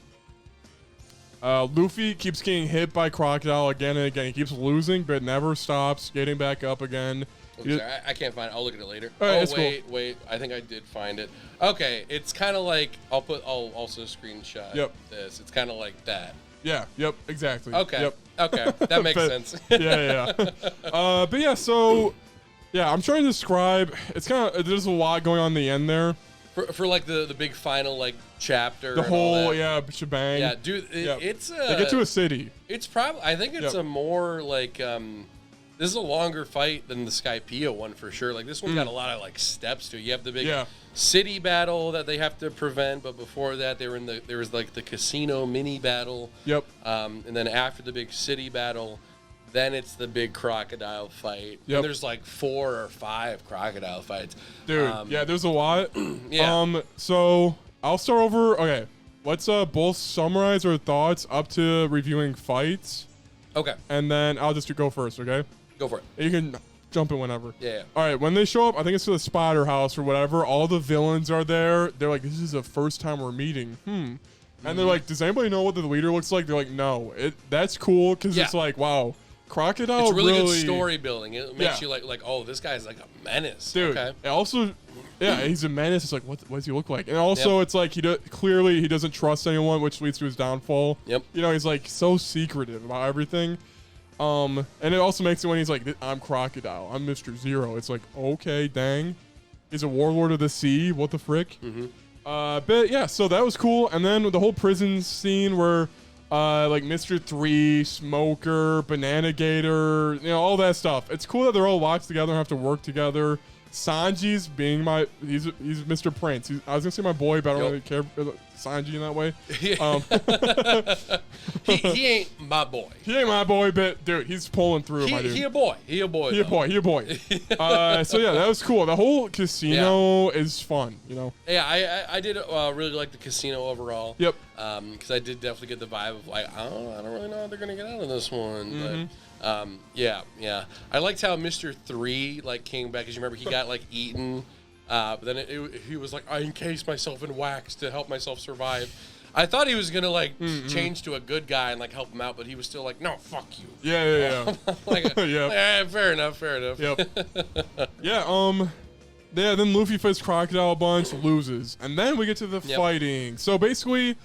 Luffy keeps getting hit by Crocodile again and again. He keeps losing, but never stops getting back up again. Sorry, I can't find it. I'll look at it later. Wait. I think I did find it. Okay, it's kind of like I'll also screenshot this. It's kind of like that. Yeah. Yep. Exactly. Okay. Yep. Okay. That makes sense. Yeah. But yeah. So yeah, I'm trying to describe. It's kind of there's a lot going on in the end there. For like the big final like chapter, the whole shebang. Yeah, dude, it's they get to a city. It's probably I think it's a more like this is a longer fight than the Skypiea one for sure. Like this one's got a lot of like steps to it. You have the big city battle that they have to prevent, but before that there was like the casino mini battle. Yep. And then after the big city battle, then it's the big crocodile fight. Yep. And there's like 4 or 5 crocodile fights. Dude, there's a lot. Yeah. So I'll start over. Okay. let's both summarize our thoughts up to reviewing fights. Okay. And then I'll just go first, okay? Go for it. You can jump in whenever. Yeah. All right, when they show up, I think it's to the Spider House or whatever, all the villains are there. They're like, this is the first time we're meeting. And they're like, does anybody know what the leader looks like? They're like, no. That's cool because it's like, wow, Crocodile it's really good story building. It makes you like, oh, this guy's like a menace. Dude, okay. And also, he's a menace. It's like, what does he look like? And also, it's like clearly he doesn't trust anyone, which leads to his downfall. Yep. You know, he's like so secretive about everything. And it also makes it when he's like, I'm Crocodile, I'm Mr. Zero. It's like, okay, dang. He's a warlord of the sea. What the frick? But yeah, so that was cool. And then the whole prison scene where like Mr. 3, Smoker, Banana Gator, you know, all that stuff. It's cool that they're all locked together and have to work together. Sanji's being he's Mr. Prince. I was gonna say my boy, but I don't really care for Sanji in that way. He ain't my boy. He ain't my boy, but dude, he's pulling through, my dude. He a boy. He a boy. So yeah, that was cool. The whole casino is fun, you know. Yeah, I did really like the casino overall. Yep. Because I did definitely get the vibe of like, I don't really know what they're gonna get out of this one, but yeah. I liked how Mr. 3 like came back, because you remember he got like eaten, but then he was like, I encased myself in wax to help myself survive. I thought he was gonna like change to a good guy and like help him out, but he was still like, no, fuck you. Yeah. Like, fair enough. Yep. Yeah. Then Luffy fights Crocodile a bunch, loses, and then we get to the fighting. So basically,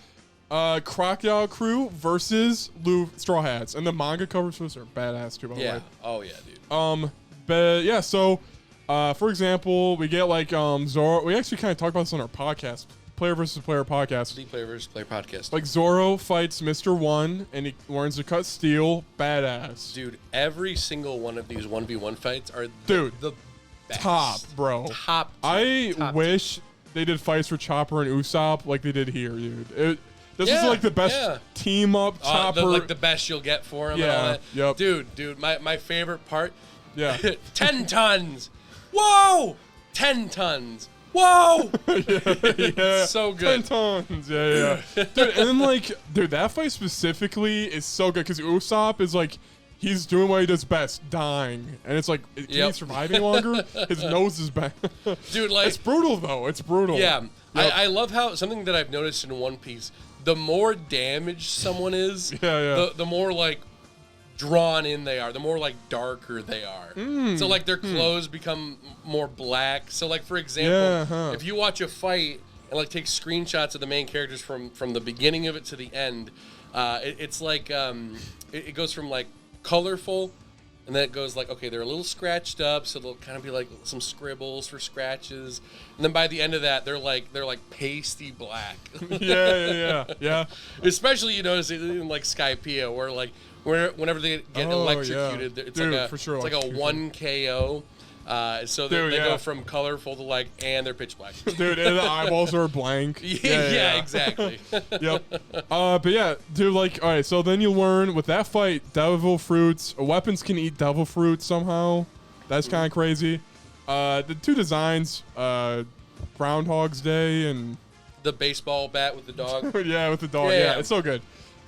Crocodile Crew versus Straw Hats, and the manga covers for this are badass too, by the way. Oh yeah, dude. But yeah, so for example, we get like Zoro. We actually kind of talked about this on our podcast, Player versus Player podcast. The Player versus Player podcast. Like Zoro fights Mr. 1 and he learns to cut steel. Badass. Dude, every single one of these 1v1 fights are the best. Top, bro. Top. I wish they did fights for Chopper and Usopp like they did here, dude. This is like the best team up Chopper. Like the best you'll get for him and all that. Yep. Dude, my favorite part. Yeah. 10 tons. Whoa! 10 tons. Whoa! yeah. So good. 10 tons. Yeah. Dude, and then that fight specifically is so good because Usopp is like, he's doing what he does best, dying. And it's like, can he survive any longer? His nose is back. Dude, like... It's brutal, though. It's brutal. Yeah. Yep. I love how, something that I've noticed in One Piece, the more damaged someone is, the more, like, drawn in they are, the more, like, darker they are. So, like, their clothes become more black. So, like, for example, if you watch a fight and, like, take screenshots of the main characters from the beginning of it to the end, it's like, it goes from, like, colorful, and then it goes like, okay, they're a little scratched up, so they'll kind of be like some scribbles for scratches, and then by the end of that, they're like pasty black. yeah. Especially you notice it in like Skypiea, where like whenever they get electrocuted, it's dude, like for sure, it's like a 1 KO. So they go from colorful to like, and they're pitch black. Dude, and the eyeballs are blank. Yeah, exactly. Yep. But yeah, dude, like, all right, so then you learn with that fight, devil fruits, weapons can eat devil fruits somehow. That's kind of crazy. The two designs, Groundhog's Day and... The baseball bat with the dog. Yeah, with the dog. Yeah, it's so good.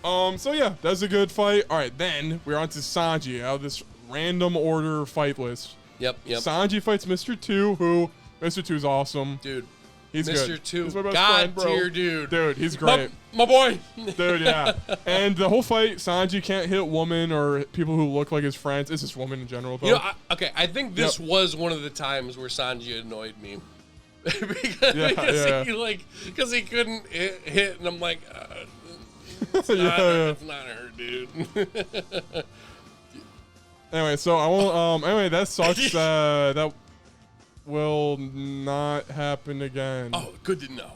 So yeah, that's a good fight. All right, then we're on to Sanji out of this random order fight list. Yep. Sanji fights Mr. 2, who Mr. 2 is awesome. Dude. He's Mr. good. 2, he's my best God friend, bro. tier dude. Dude, he's great. My boy. Dude, yeah. And the whole fight, Sanji can't hit women or people who look like his friends. It's just women in general, though. You know, I think this was one of the times where Sanji annoyed me. because he couldn't hit, and I'm like, it's not her, dude. Anyway, so I won't. Anyway, that sucks. That will not happen again. Oh, good to know.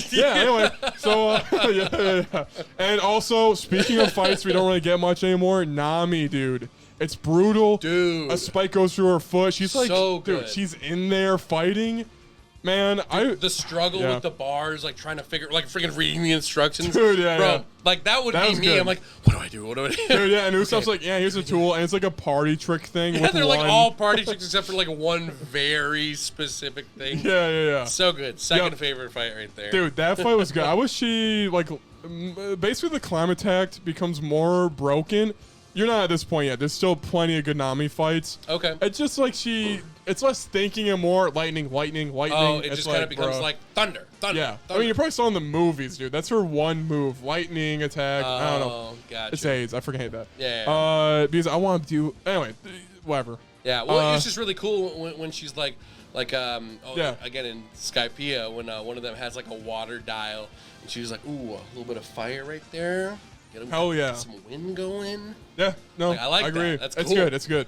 Yeah. Anyway, so yeah. And also, speaking of fights, we don't really get much anymore. Nami, dude, it's brutal. Dude, a spike goes through her foot. She's like, so good. Dude, she's in there fighting. Man, the struggle with the bars, like trying to figure, like freaking reading the instructions, dude. Like that would be me. Good. I'm like, what do I do? What do I do? Dude, yeah, and Usopp's like, yeah, here's a tool, and it's like a party trick thing. Yeah, they're like all party tricks except for like one very specific thing. Yeah. So good. Second favorite fight right there. Dude, that fight was good. I wish she like, basically the climate attack becomes more broken. You're not at this point yet. There's still plenty of good Nami fights. Okay. It's just like it's less thinking and more lightning. Oh, it just kind of becomes like thunder. Yeah. Thunder. I mean, you probably saw in the movies, dude. That's her one move. Lightning attack. I don't know. Oh, gotcha. It's AIDS. I forget that. Yeah. Because I want to do... Anyway, whatever. Yeah. Well, it's just really cool when she's like again in Skypiea, when one of them has like a water dial, and she's like, ooh, a little bit of fire right there. Hell yeah. Get some wind going. Yeah, no, I agree. That. That's cool. It's good.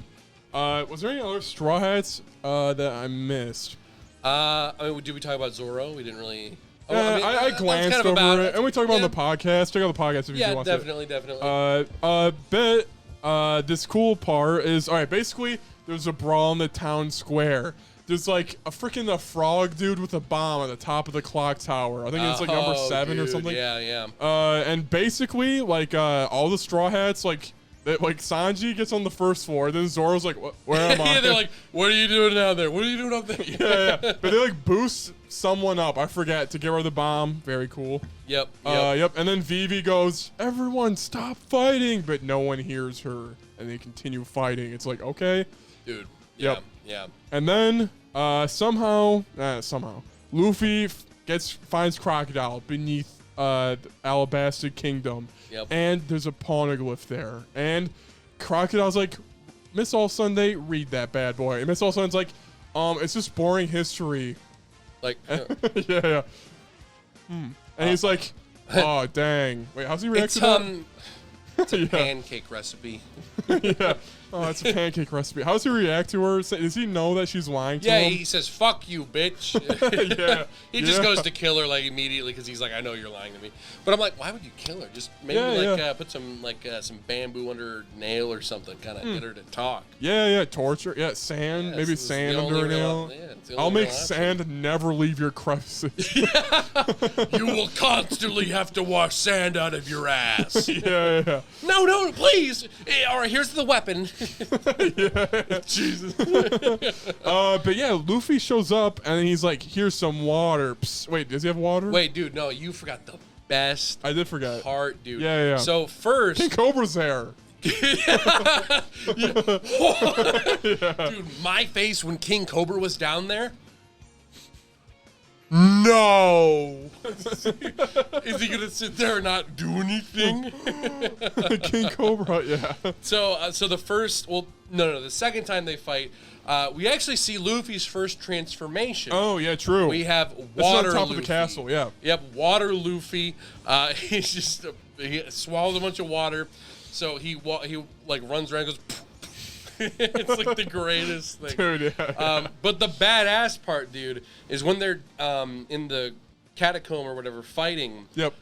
Was there any other Straw Hats that I missed? I mean, did we talk about Zoro? We didn't really. I glanced over it, and we talked about it on the podcast. Check out the podcast if you want to. Yeah, definitely. This cool part is, all right, basically, there's a brawl in the town square. There's like a freaking frog dude with a bomb at the top of the clock tower. I think it's like number 7 or something. Yeah. And basically, like all the Straw Hats, like Sanji gets on the first floor, then Zoro's like, "Where am I?" Yeah, they're like, "What are you doing down there? What are you doing up there?" yeah. But they like boost someone up. I forget to get rid of the bomb. Very cool. Yep. And then Vivi goes, "Everyone, stop fighting!" But no one hears her, and they continue fighting. It's like, okay, dude. Yep. Yeah. And then somehow, Luffy finds Crocodile beneath the Alabasta Kingdom. Yep. And there's a poneglyph there. And Crocodile's like, Miss All Sunday, read that bad boy. And Miss All Sunday's like, it's just boring history. Like, yeah. And he's like, oh, dang. Wait, how's he react to that? It's a pancake recipe. Yeah. Oh, it's a pancake recipe. How's he react to her? Does he know that she's lying to him? Yeah, he says, fuck you, bitch. Yeah. He just goes to kill her like immediately because he's like, I know you're lying to me. But I'm like, why would you kill her? Just maybe put some some bamboo under her nail or something, kind of get her to talk. Yeah, torture. Yeah, sand. Maybe sand under her nail. I'll make sand never leave your crevices. You will constantly have to wash sand out of your ass. Yeah. No, please. All right, here's the weapon. Yeah. Jesus. But yeah, Luffy shows up and he's like, here's some water. Psst. Wait, does he have water? Wait, dude, no, you forgot the best I did forget. part, dude. Yeah. So first, King Cobra's there. Dude, my face when King Cobra was down there. No. Is he gonna sit there and not do anything? King Cobra, yeah. So the first, the second time they fight, we actually see Luffy's first transformation. Oh yeah, true. We have This water. is on top Luffy. of the castle, yeah. Yep, water Luffy. He's just he swallows a bunch of water, so he runs around and goes. It's like the greatest thing. Dude, yeah. But the badass part, dude, is when they're in the catacomb or whatever fighting. Yep.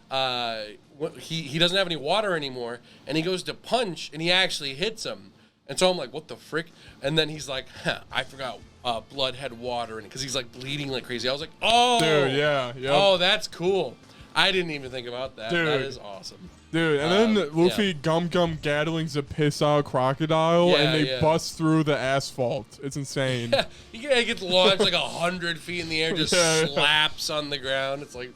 He doesn't have any water anymore, and he goes to punch, and he actually hits him. And so I'm like, what the frick? And then he's like, I forgot blood had water in it, because he's like bleeding like crazy. I was like, oh. Dude, yeah. Yep. Oh, that's cool. I didn't even think about that. Dude. That is awesome. Dude, and then Luffy Gum Gatlings to piss out Crocodile, and they bust through the asphalt. It's insane. He gets launched like 100 feet in the air, just slaps on the ground. It's like,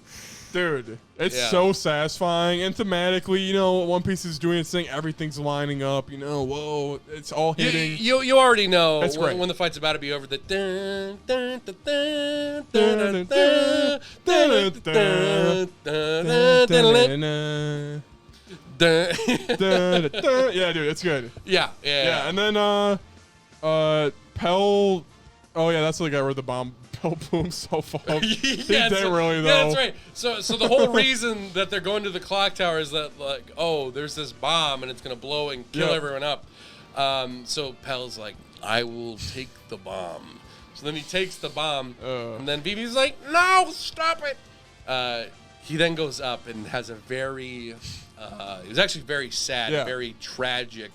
dude, it's so satisfying. And thematically, One Piece is doing its thing. Everything's lining up. Whoa, it's all hitting. You already know when the fight's about to be over. The yeah, dude, it's good. Yeah. And then Pell. Oh yeah, that's the guy where the bomb Pell blew himself up. He didn't really though. Yeah, that's right. So the whole reason that they're going to the clock tower is that there's this bomb and it's gonna blow and kill everyone up. So Pell's like, I will take the bomb. So then he takes the bomb, and then Vivi's like, no, stop it. He then goes up and has a very, it was actually very sad, very tragic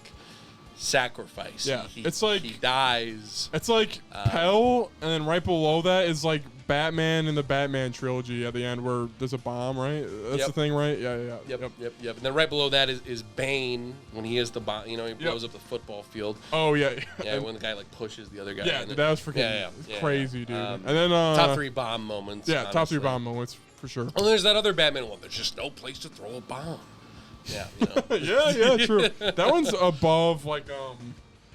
sacrifice. Yeah, it's like he dies. It's like Pell, and then right below that is like Batman in the Batman trilogy at the end where there's a bomb, right? That's the thing, right? Yeah. Yep. And then right below that is Bane when he is the bomb. You know, he blows up the football field. Oh yeah. Yeah, when the guy like pushes the other guy. Yeah, that was freaking crazy, dude. And then top 3 bomb moments. Yeah, honestly. top 3 bomb moments for sure. And there's that other Batman one. There's just no place to throw a bomb. Yeah. You know. yeah, true. That one's above like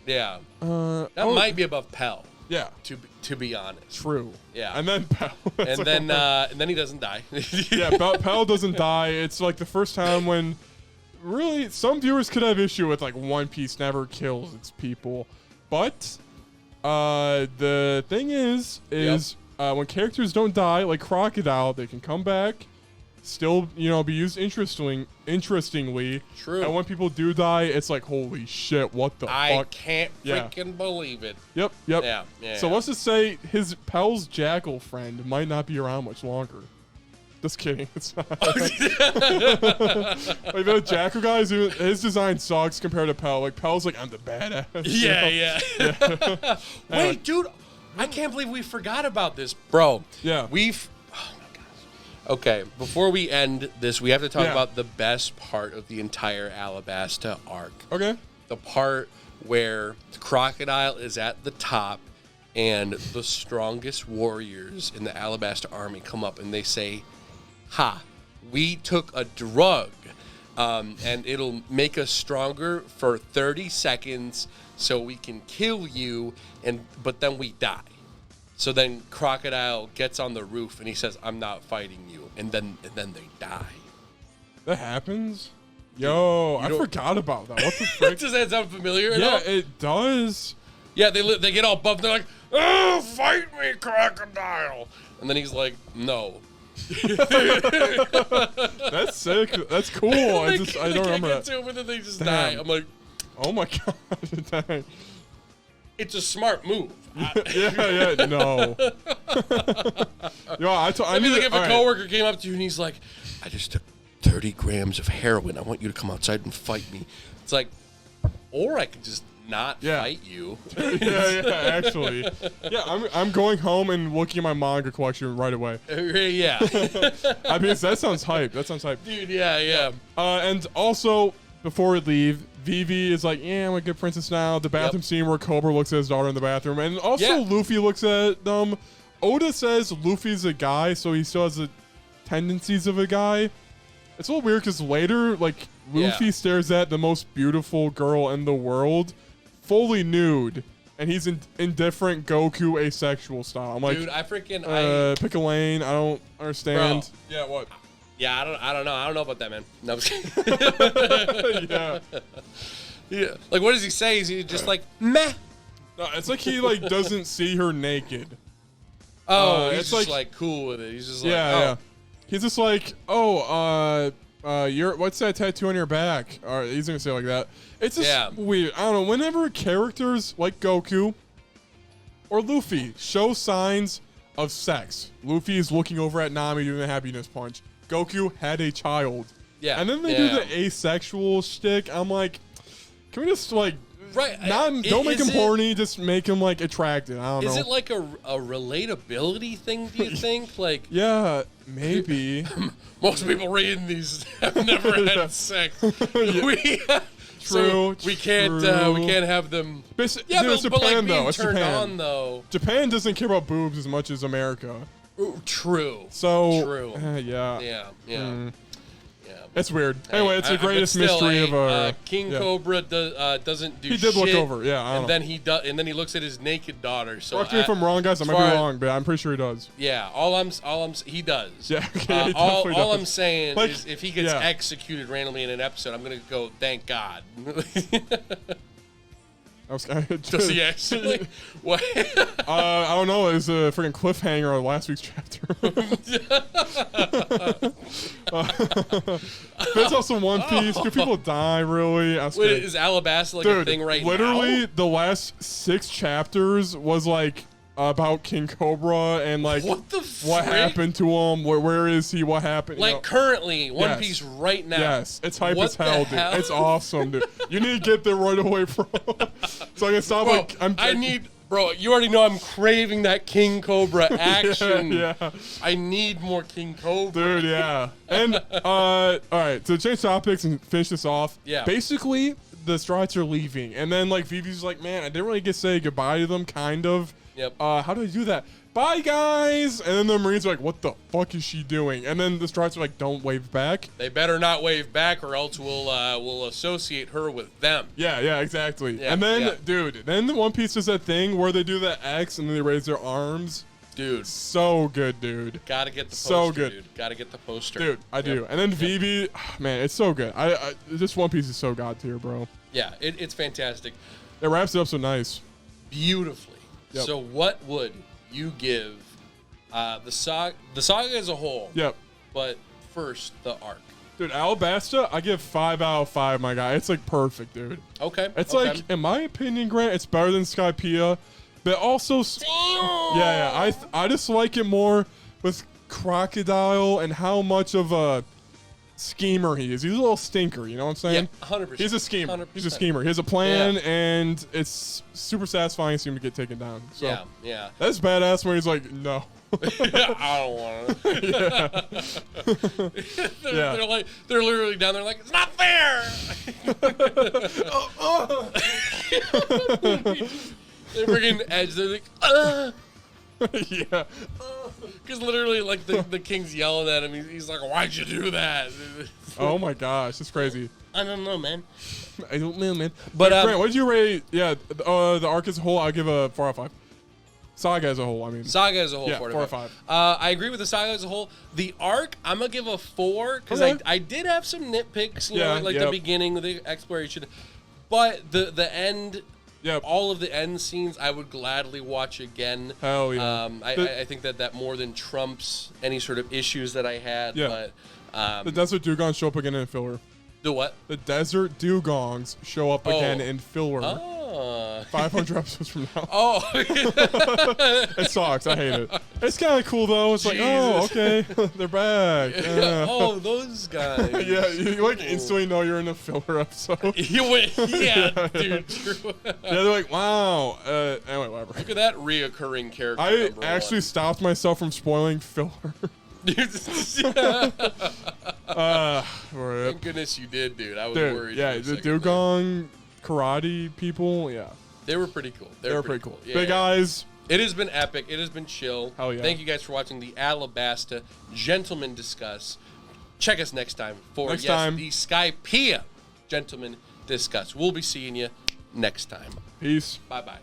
Yeah. That might be above Pell. Yeah. To be honest. True. Yeah. And then Pell. And then he doesn't die. Yeah, Pell doesn't die. It's like the first time when really some viewers could have issue with like One Piece never kills its people. But the thing is when characters don't die, like Crocodile, they can come back, still, be used interestingly. True. And when people do die, it's like, holy shit, what the fuck? I can't freaking believe it. Yep. Yeah. So let's just say his Pell's Jackal friend might not be around much longer. Just kidding. It's not. Like the Jackal guys, his design sucks compared to Pell. Like Pell's like, I'm the badass. Yeah. Wait, dude, I can't believe we forgot about this, bro. Yeah. Oh my gosh. Okay, before we end this, we have to talk about the best part of the entire Alabasta arc. Okay. The part where the Crocodile is at the top and the strongest warriors in the Alabasta army come up and they say, "Ha, we took a drug, and it'll make us stronger for 30 seconds so we can kill you, but then we die." So then Crocodile gets on the roof and he says, "I'm not fighting you," and then they die. That happens? Yo, I forgot about that. What the frick? Does that sound familiar? Yeah, it does. Yeah, they get all buffed. They're like, "Oh, fight me, Crocodile!" And then he's like, "No." That's sick. That's cool. I don't remember that. To him and then they just die. I'm like, oh my god. Dang. It's a smart move. No. Yo, I mean, like if a coworker came up to you and he's like, "I just took 30 grams of heroin. I want you to come outside and fight me." It's like, or I could just not fight you. Actually. Yeah, I'm going home and looking at my manga collection right away. Yeah. I mean, that sounds hype. Dude, yeah. And also, before we leave, Vivi is like, I'm a good princess now. The bathroom scene where Cobra looks at his daughter in the bathroom. And also Luffy looks at them. Oda says Luffy's a guy, so he still has the tendencies of a guy. It's a little weird because later, like, Luffy stares at the most beautiful girl in the world, fully nude, and he's in indifferent Goku asexual style. I'm like, dude, I freaking pick a lane. I don't understand. Bro. Yeah, what? Yeah, I don't know. I don't know about that, man. No, I'm just kidding. Yeah. Like, what does he say? Is he just like, meh? No, it's like he like doesn't see her naked. Oh, he's just like cool with it. He's just like, yeah. He's just like, what's that tattoo on your back? Or he's gonna say it like that. It's just weird. I don't know. Whenever characters like Goku or Luffy show signs of sex, Luffy is looking over at Nami doing the happiness punch. Goku had a child. Yeah. And then they do the asexual shtick. I'm like, can we just like don't make him horny, just make him like attractive. I don't know. Is it like a relatability thing, do you think? Like, yeah, maybe. Most people reading these have never had sex. True. We can't have them. But it's Japan, though. It's turned Japan. On, though. Japan doesn't care about boobs as much as America. True. So true. Yeah. It's weird. Anyway, it's the greatest mystery of King Cobra doesn't do shit. He did look over, I don't know. And then he looks at his naked daughter. So correct me if I'm wrong, guys. I might be wrong, but I'm pretty sure he does. Yeah, he does. Yeah, all I'm saying is if he gets executed randomly in an episode, I'm gonna go, thank God. Does he actually? What? I don't know. It was a freaking cliffhanger on last week's chapter. There's also One Piece. Do people die, really? Wait, is Alabasta like a thing right now? Literally, the last 6 chapters was like about King Cobra and like what happened to him. Where is he? What happened? Like currently, One Piece right now. Yes, it's hype as hell, dude. It's awesome, dude. You need to get there right away, bro. So I can stop. I need Bro, you already know I'm craving that King Cobra action. Yeah. I need more King Cobra. Dude, yeah. And, all right, to change topics and finish this off. Yeah. Basically, the Strides are leaving. And then, like, Vivi's like, man, I didn't really get to say goodbye to them, kind of. Yep. How do I do that? Bye, guys! And then the Marines are like, what the fuck is she doing? And then the Strides are like, don't wave back. They better not wave back or else we'll associate her with them. Yeah, exactly. Yeah, and then, yeah. dude, then the One Piece does that thing where they do the X and then they raise their arms. Dude. So good, dude. Gotta get the poster, so good. dude. Gotta get the poster. Dude, I do. And then Vivi, man, it's so good. This One Piece is so god tier, bro. Yeah, it's fantastic. It wraps it up so nice. Beautifully. Yep. So what would you give the saga as a whole? Yep. But first, the arc. Dude, Alabasta, I give 5 out of 5, my guy. It's like perfect, dude. Okay. It's okay. like, in my opinion, Grant, it's better than Skypiea, but also, yeah, I just like it more with Crocodile and how much of a schemer he is. He's a little stinker, you know what I'm saying? Yeah, 100%. He's a schemer. 100%. He's a schemer. He has a plan, Yeah. and it's super sathing to see him to get taken down. So yeah. that's badass when he's like, no. I don't want to. They're literally down there like, it's not fair. They're freaking Edge. They're like, Yeah. because literally, like the king's yelling at him. He's like, why'd you do that? Oh my gosh, it's crazy. I don't know, man. I don't know, man. But, Grant, what did you rate? Yeah, the arc as a whole, I'll give a 4 out of 5. Saga as a whole, I mean. Saga as a whole, Yeah, 4 4 out out of of 5. I agree with the saga as a whole. The arc, I'm gonna give a 4 because Okay. I did have some nitpicks, you Yeah, know, like yep. the beginning, the exploration, but the end. Yep. All of the end scenes I would gladly watch again. Hell yeah. I think that more than trumps any sort of issues that I had. Yeah. But The Desert Dugongs show up again in filler. the what? The Desert Dugongs show up again in filler. Oh. 500 episodes from now. Oh. It sucks. I hate it. It's kind of cool, though. It's like, oh, okay. They're back. Oh, those guys. Yeah, you like instantly know you're in a filler episode. You went, yeah, dude, true. Yeah, they're like, wow. Anyway, whatever. Look at that reoccurring character. I number actually stopped myself from spoiling filler. one. Rip. Thank goodness you did, dude. I was Dude, worried. yeah, for a the second. Dugong karate people, yeah. They were pretty cool. They were pretty cool. Yeah, But yeah. guys, It has been epic. It has been chill. Hell yeah. Thank you guys for watching the Alabasta Gentlemen Discuss. Check us next time for Next time. the Skypiea Gentlemen Discuss. We'll be seeing you next time. peace. Bye-bye.